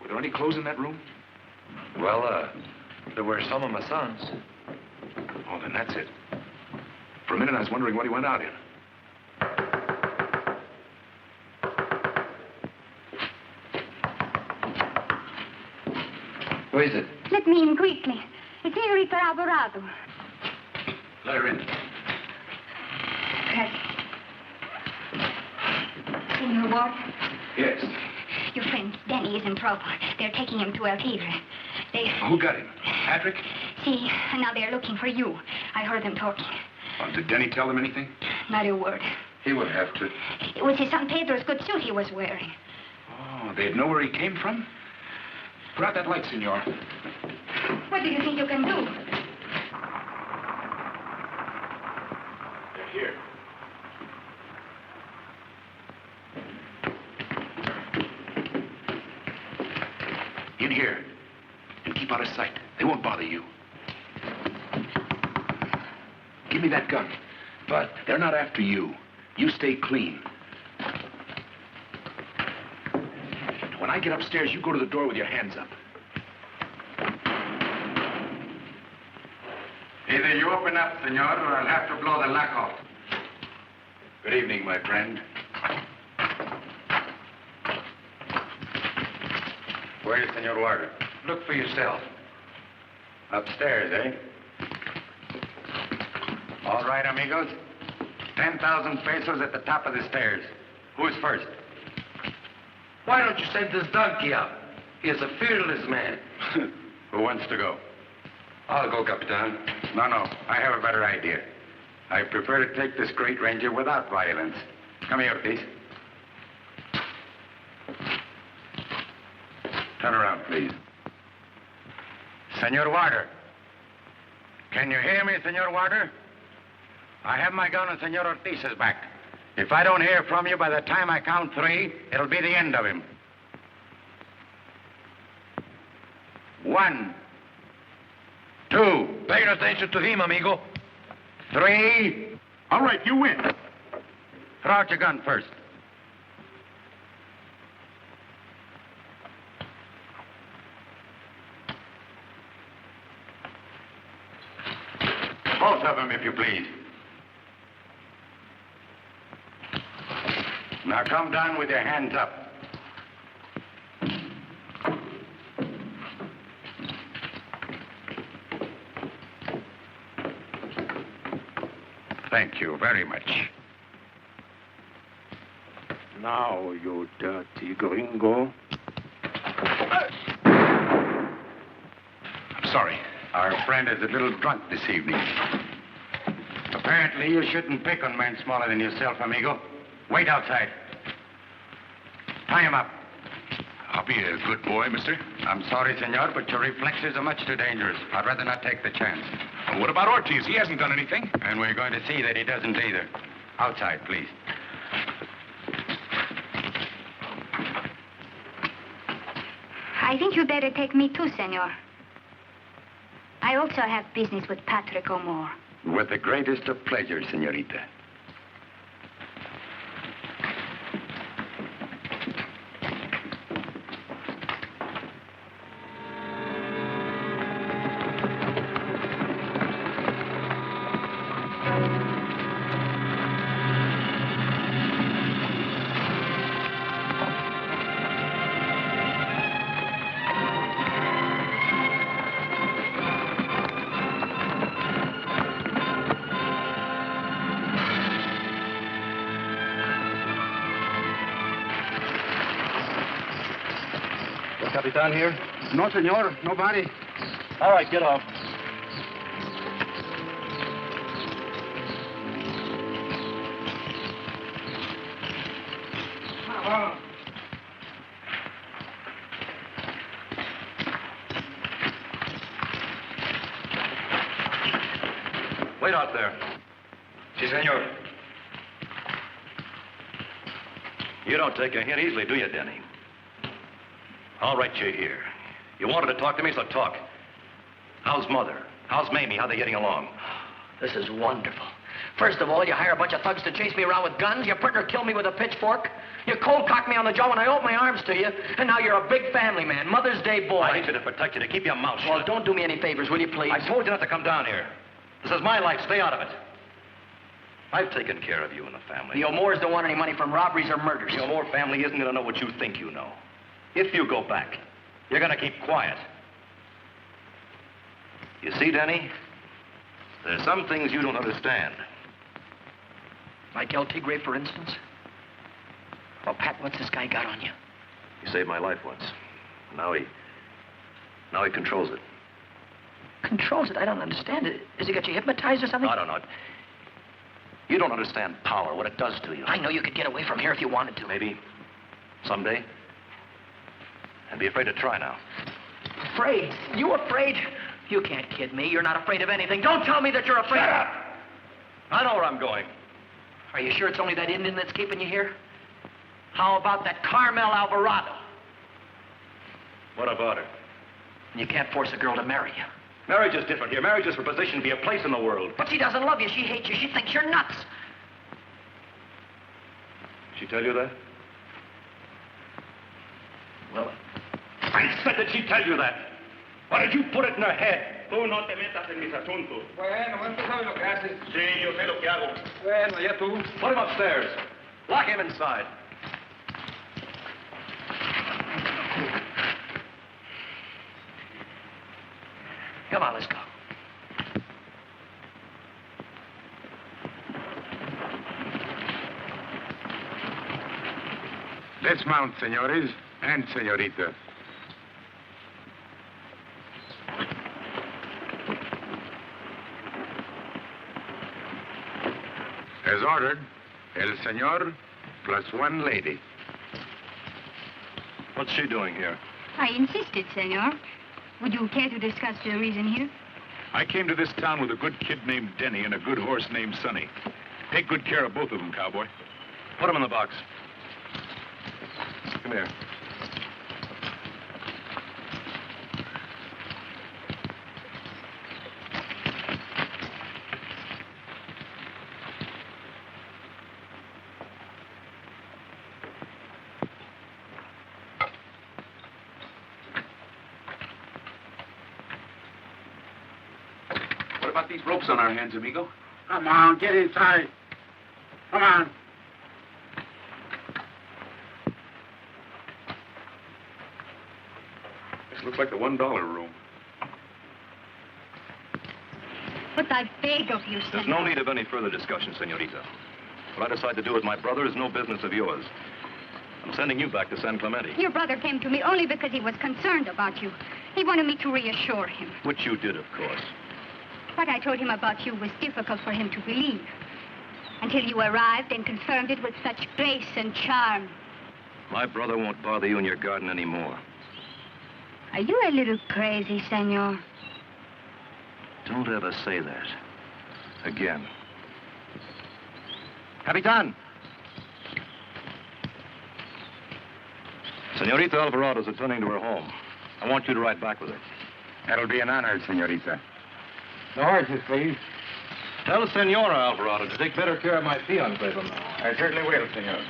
Were there any clothes in that room? Well, there were some of my son's. Oh, then that's it. For a minute, I was wondering what he went out in. Who is it? Let me in quickly. It's Senorita Alvarado. Let her in. Senor Ward? Yes. Your friend Danny is in trouble. They're taking him to El Tigre. Who got him? Patrick? See, now they're looking for you. I heard them talking. Did Denny tell them anything? Not a word. He would have to. It was his son Pedro's good suit he was wearing. Oh, they'd know where he came from? Put out that light, senor. What do you think you can do? They're here. In here. And keep out of sight. They won't bother you. Give me that gun. But they're not after you. You stay clean. When I get upstairs, you go to the door with your hands up. Either you open up, senor, or I'll have to blow the lock off. Good evening, my friend. Where's Senor Warder? Look for yourself. Upstairs, eh? All right, amigos. 10,000 pesos at the top of the stairs. Who's first? Why don't you send this donkey out? He is a fearless man. Who wants to go? I'll go, Capitan. No, I have a better idea. I prefer to take this great ranger without violence. Come here, please. Turn around, please. Senor Warder. Can you hear me, Senor Warder? I have my gun on Senor Ortiz's back. If I don't hear from you by the time I count 3, it'll be the end of him. 1, 2. Pay attention to him, amigo. 3. All right, you win. Throw out your gun first. Both of them, if you please. Now come down with your hands up. Thank you very much. Now, you dirty gringo. I'm sorry. Our friend is a little drunk this evening. Apparently, you shouldn't pick on men smaller than yourself, amigo. Wait outside. Tie him up. I'll be a good boy, mister. I'm sorry, senor, but your reflexes are much too dangerous. I'd rather not take the chance. Well, what about Ortiz? He hasn't done anything. And we're going to see that he doesn't either. Outside, please. I think you better take me too, senor. I also have business with Patrick O'More. With the greatest of pleasure, senorita. Capitan here? No, senor. Nobody. All right, get off. Wait out there. Si, senor. You don't take a hint easily, do you, Denny? All right, you're here. You wanted to talk to me, so talk. How's Mother? How's Mamie? How they getting along? This is wonderful. First of all, you hire a bunch of thugs to chase me around with guns. Your partner killed me with a pitchfork. You cold cocked me on the jaw when I opened my arms to you. And now you're a big family man, Mother's Day boy. I need you to protect you, to keep your mouth shut. Well, don't do me any favors, will you, please? I told you not to come down here. This is my life. Stay out of it. I've taken care of you and the family. The O'Moores don't want any money from robberies or murders. The O'More family isn't going to know what you think you know. If you go back, you're going to keep quiet. You see, Denny? There's some things you don't understand. Like El Tigre, for instance? Well, Pat, what's this guy got on you? He saved my life once. Now he controls it. Controls it? I don't understand it. Has he got you hypnotized or something? I don't know. You don't understand power, what it does to you. I know you could get away from here if you wanted to. Maybe. Someday. And be afraid to try now. Afraid? You afraid? You can't kid me. You're not afraid of anything. Don't tell me that you're afraid. Shut up! I know where I'm going. Are you sure it's only that Indian that's keeping you here? How about that Carmel Alvarado? What about her? You can't force a girl to marry you. Marriage is different here. Marriage is for position to be a place in the world. But she doesn't love you. She hates you. She thinks you're nuts. She tell you that? Well, I said that she tell you that. Why did you put it in her head? Tú no te metas en mis asuntos. Bueno, tú sabes lo que haces. Sí, yo sé lo que hago. Bueno, ya tú. Put him upstairs. Lock him inside. Come on, let's go. Let's mount, senores and senoritas. As ordered, el señor plus one lady. What's she doing here? I insisted, senor. Would you care to discuss the reason here? I came to this town with a good kid named Denny and a good horse named Sonny. Take good care of both of them, cowboy. Put them in the box. Come here. What about these ropes on our hands, amigo? Come on, get inside. Come on. This looks like the $1 room. But I beg of you, senor. There's no need of any further discussion, senorita. What I decide to do with my brother is no business of yours. I'm sending you back to San Clemente. Your brother came to me only because he was concerned about you. He wanted me to reassure him. Which you did, of course. What I told him about you was difficult for him to believe. Until you arrived and confirmed it with such grace and charm. My brother won't bother you in your garden anymore. Are you a little crazy, senor? Don't ever say that. Again. Capitan! Senorita Alvarado's returning to her home. I want you to ride back with her. That'll be an honor, senorita. The horses, please. Tell Senora Alvarado to take better care of my fiancé from now. I certainly will, senor.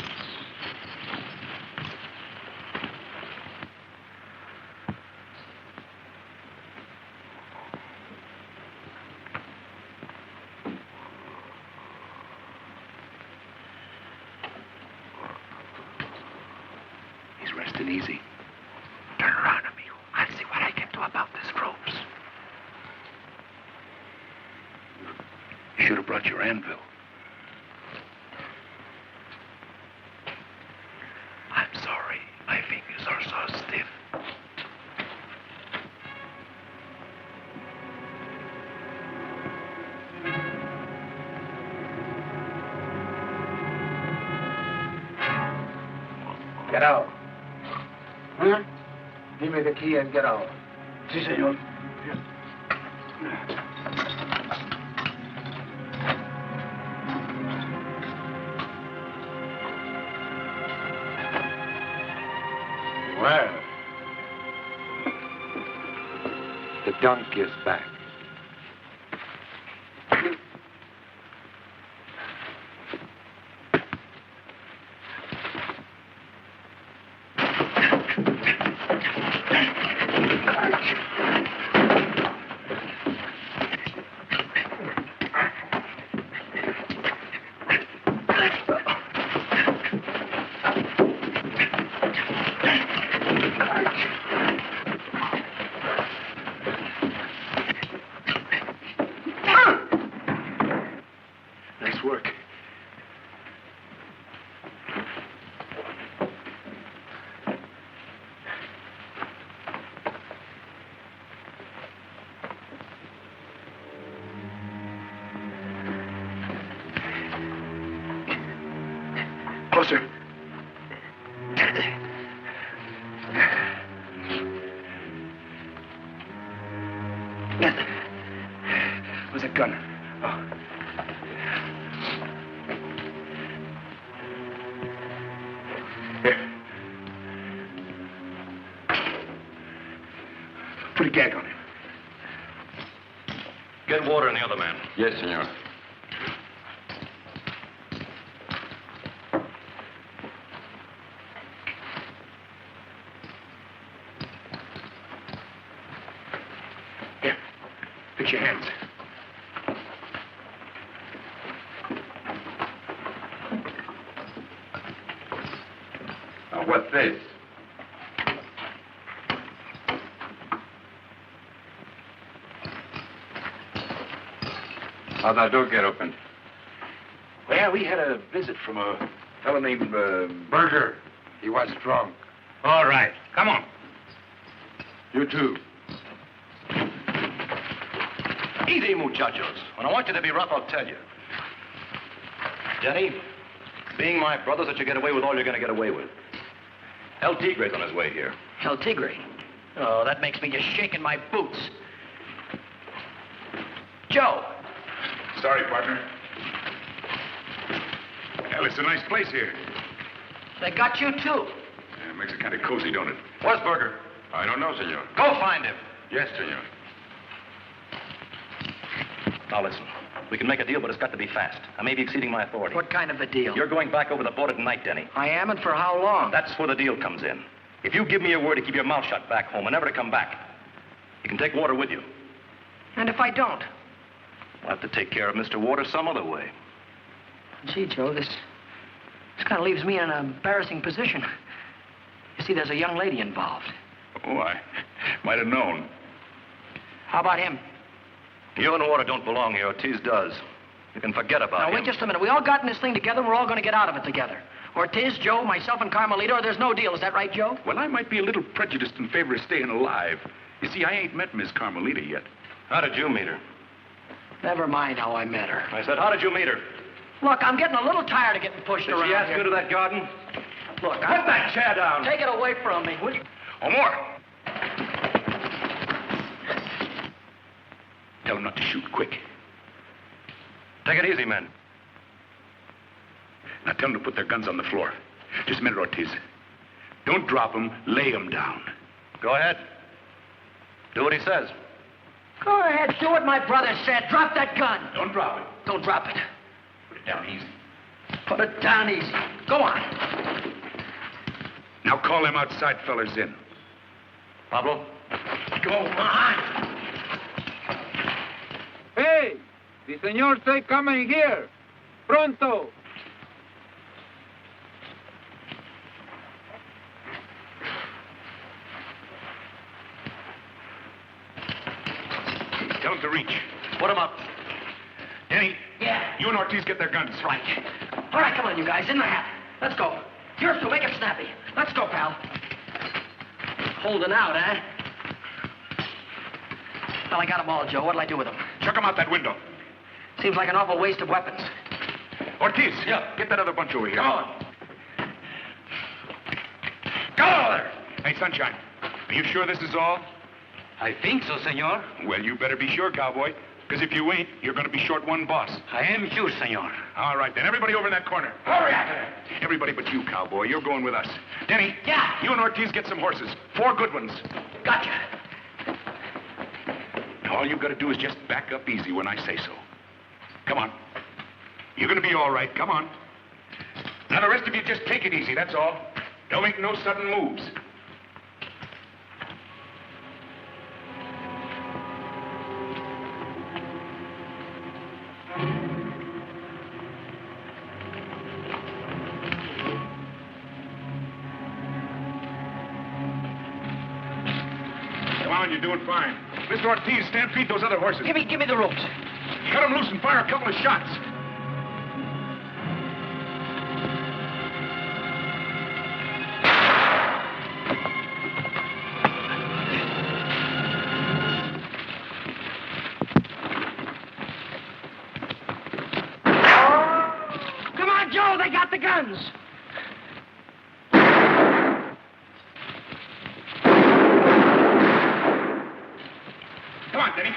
He's resting easy. Turn around, amigo. I'll see what I can do about these ropes. You should have brought your anvil. I'm sorry. My fingers are so stiff. Get out. Huh? Give me the key and get out. Si, senor. Well, the donkey is back. Nice work. Closer. Where's a gun? Oh. Here. Put a gag on him. Get water in the other man. Yes, senor. Here. Fix your hands. Now, what's this? How'd that door get opened? Well, we had a visit from a fellow named, Burger. He was drunk. All right, come on. You too. Easy, muchachos. When I want you to be rough, I'll tell you. Denny, being my brothers, that you get away with all you're going to get away with. El Tigre's on his way here. El Tigre? Oh, that makes me just shaking my boots. Joe. Sorry, partner. Well, it's a nice place here. They got you, too. Yeah, it makes it kind of cozy, don't it? Where's Berger? I don't know, senor. Go find him. Yes, senor. Now listen, we can make a deal, but it's got to be fast. I may be exceeding my authority. What kind of a deal? You're going back over the border tonight, Denny. I am, and for how long? That's where the deal comes in. If you give me your word to keep your mouth shut back home and never to come back, you can take Water with you. And if I don't? We'll have to take care of Mr. Water some other way. Gee, Joe, this kind of leaves me in an embarrassing position. You see, there's a young lady involved. Oh, I might have known. How about him? You and Water don't belong here. Ortiz does. You can forget about him. Now, wait just a minute. We all got in this thing together, and we're all going to get out of it together. Ortiz, Joe, myself, and Carmelita, or there's no deal. Is that right, Joe? Well, I might be a little prejudiced in favor of staying alive. You see, I ain't met Miss Carmelita yet. How did you meet her? Never mind how I met her. I said, how did you meet her? Look, I'm getting a little tired of getting pushed around Did she ask here. you to that garden? Look, Put that chair down. Take it away from me, will you? Oh, more. Tell them not to shoot. Quick. Take it easy, men. Now tell them to put their guns on the floor. Just a minute, Ortiz. Don't drop them. Lay them down. Go ahead. Do what he says. Go ahead, do what my brother said. Drop that gun. Don't drop it. Don't drop it. Put it down easy. Put it down easy. Go on. Now call them outside fellers in. Pablo? Go on. Hey, the señor say coming here. Pronto. Tell them to reach. Put them up. Denny. Yeah. You and Ortiz get their guns. Right. All right, come on, you guys. In the hat. Let's go. Yours to make it snappy. Let's go, pal. Holding out, eh? Well, I got them all, Joe. What'll I do with them? Chuck them out that window. Seems like an awful waste of weapons. Ortiz. Yeah. Get that other bunch over here. Go on. Go there. Hey, Sunshine. Are you sure this is all? I think so, senor. Well, you better be sure, cowboy. Because if you ain't, you're going to be short one boss. I am sure, senor. All right, then. Everybody over in that corner. Hurry after them. Everybody but you, cowboy. You're going with us. Denny. Yeah. You and Ortiz get some horses. 4 good ones. Gotcha. Now, all you've got to do is just back up easy when I say so. Come on. You're going to be all right. Come on. Now, the rest of you just take it easy, that's all. Don't make no sudden moves. Come on, you're doing fine. Mr. Ortiz, stampede those other horses. Give me the ropes. Cut them loose and fire a couple of shots. Come on, Joe. They got the guns. Come on, Denny.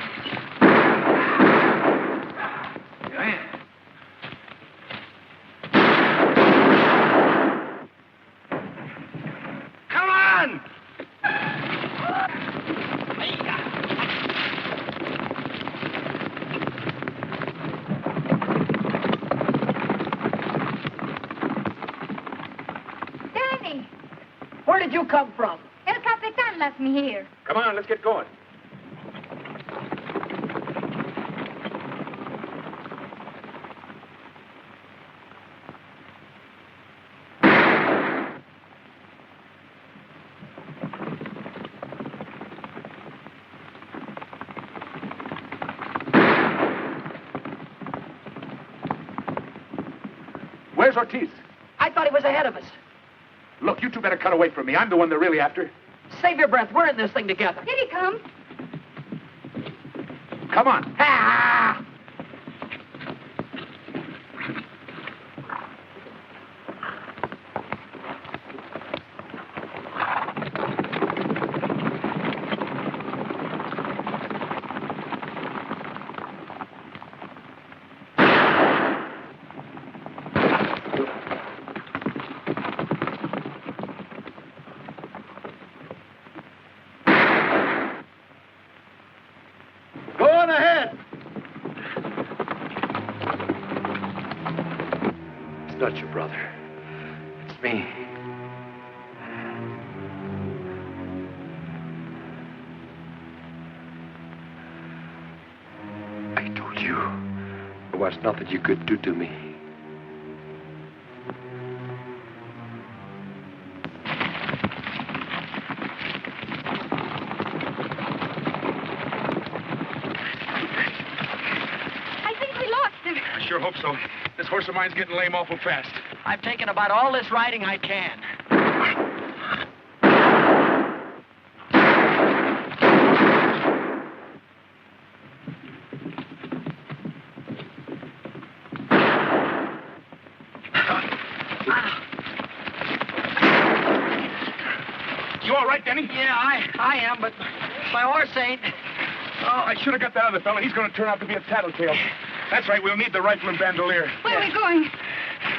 Come on! Danny, Where did you come from? El Capitan left me here. Come on, let's get going. Where's Ortiz? I thought he was ahead of us. Look, you two better cut away from me. I'm the one they're really after. Save your breath. We're in this thing together. Here he comes. Come on. Ah! not your brother. It's me. I told you there was nothing you could do to me. I sure hope so. This horse of mine's getting lame awful fast. I've taken about all this riding I can. You all right, Denny? Yeah, I am, but my horse ain't. Oh, I should have got that other fella. He's going to turn out to be a tattletale. That's right, we'll need the rifle and bandolier. Where are we going?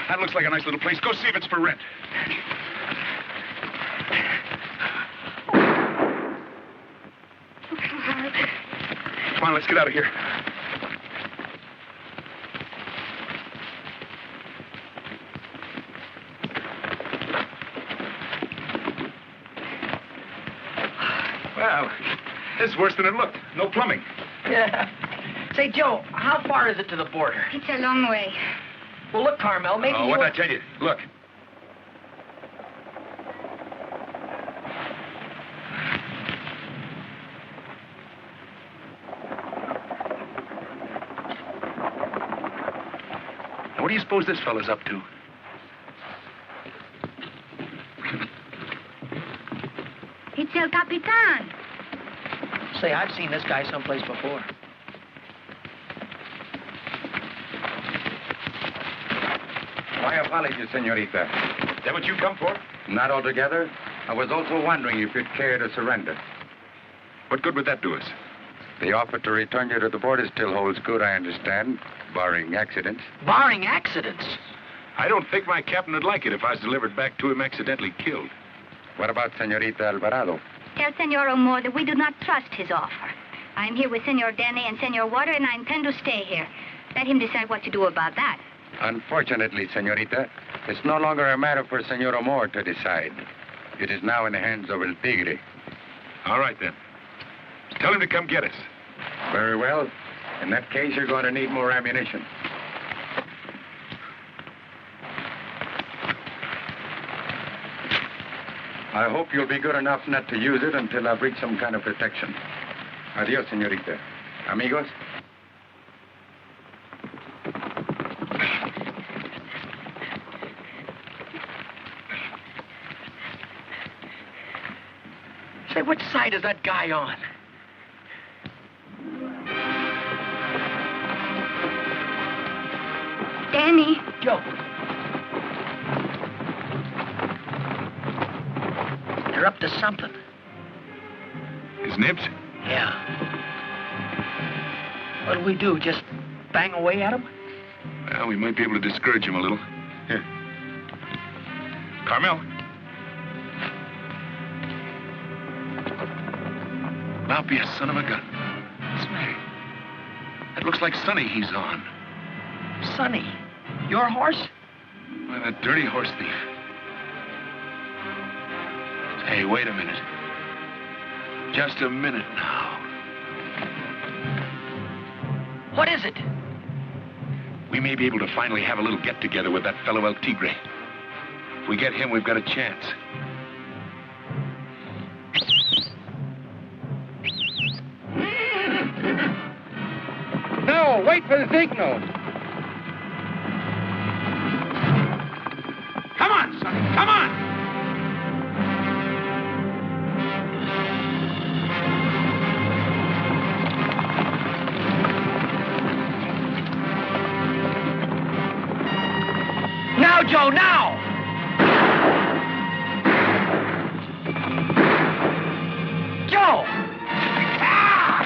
That looks like a nice little place. Go see if it's for rent. Come on, let's get out of here. Well, this is worse than it looked. No plumbing. Yeah. Say, Joe, how far is it to the border? It's a long way. Well, look, Carmel, maybe Oh, you... what'd I tell you? Look. Now, what do you suppose this fella's up to? It's El Capitan. Say, I've seen this guy someplace before. My apologies, senorita. Is that what you come for? Not altogether. I was also wondering if you'd care to surrender. What good would that do us? The offer to return you to the border still holds good, I understand, barring accidents. Barring accidents? I don't think my captain would like it if I was delivered back to him accidentally killed. What about Senorita Alvarado? Tell Senor O'More that we do not trust his offer. I'm here with Senor Denny and Senor Water, and I intend to stay here. Let him decide what to do about that. Unfortunately, senorita, it's no longer a matter for Senor O'More to decide. It is now in the hands of El Tigre. All right, then. Tell him to come get us. Very well. In that case, you're going to need more ammunition. I hope you'll be good enough not to use it until I've reached some kind of protection. Adios, senorita. Amigos? Say, which side is that guy on? Danny. Joe. You're up to something. His nibs? Yeah. What'll we do, just bang away at him? Well, we might be able to discourage him a little. Here. Carmel. Now be a son of a gun. Say, that looks like Sonny he's on. Sonny? Your horse? Why, that dirty horse thief. Hey, wait a minute. Just a minute now. What is it? We may be able to finally have a little get-together with that fellow El Tigre. If we get him, we've got a chance. No, wait for the signal. Come on, Sonny, come on! Now, Joe, now! Joe! Ah!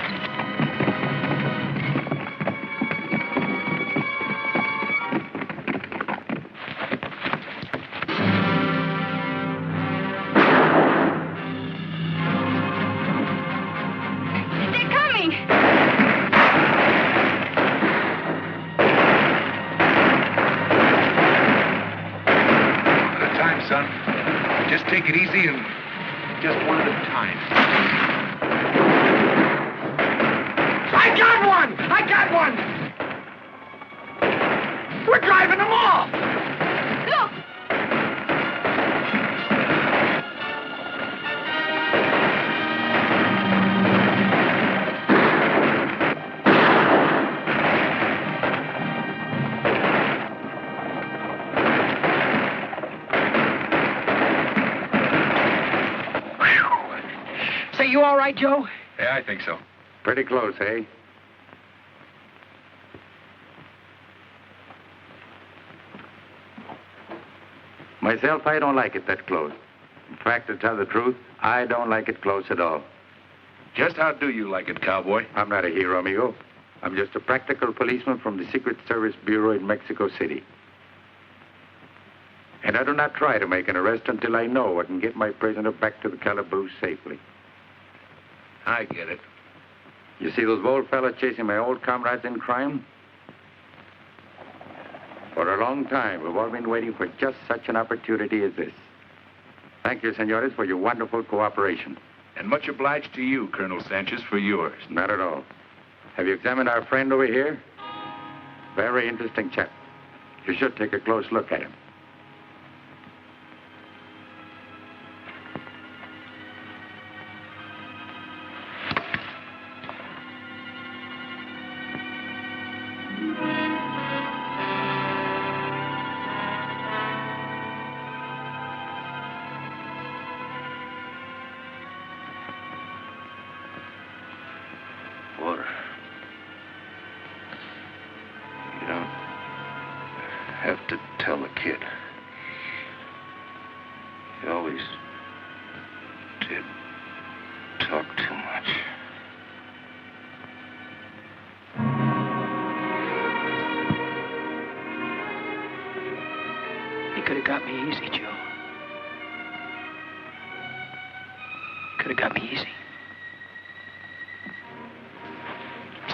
them just one at a time. I got one! I got one! We're driving them off! Look! Say, you all right, Joe? Yeah, I think so. Pretty close, eh? Myself, I don't like it that close. In fact, to tell the truth, I don't like it close at all. Just how do you like it, cowboy? I'm not a hero, amigo. I'm just a practical policeman from the Secret Service Bureau in Mexico City. And I do not try to make an arrest until I know I can get my prisoner back to the calaboose safely. I get it. You see those bold fellas chasing my old comrades in crime? For a long time, we've all been waiting for just such an opportunity as this. Thank you, senores, for your wonderful cooperation. And much obliged to you, Colonel Sanchez, for yours. Not at all. Have you examined our friend over here? Very interesting chap. You should take a close look at him.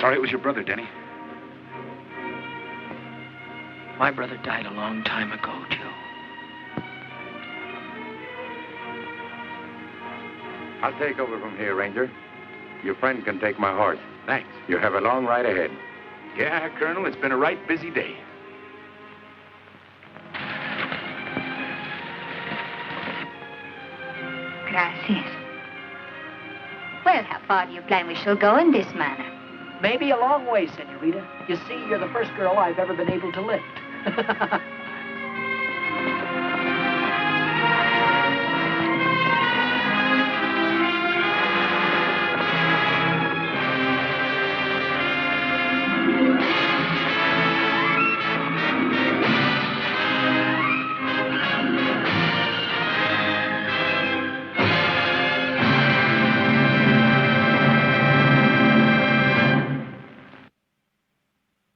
Sorry it was your brother, Denny. My brother died a long time ago, Joe. I'll take over from here, Ranger. Your friend can take my horse. Thanks. You have a long ride ahead. Yeah, Colonel, it's been a right busy day. Gracias. Well, how far do you plan we shall go in this manner? Maybe a long way, senorita. You see, you're the first girl I've ever been able to lift.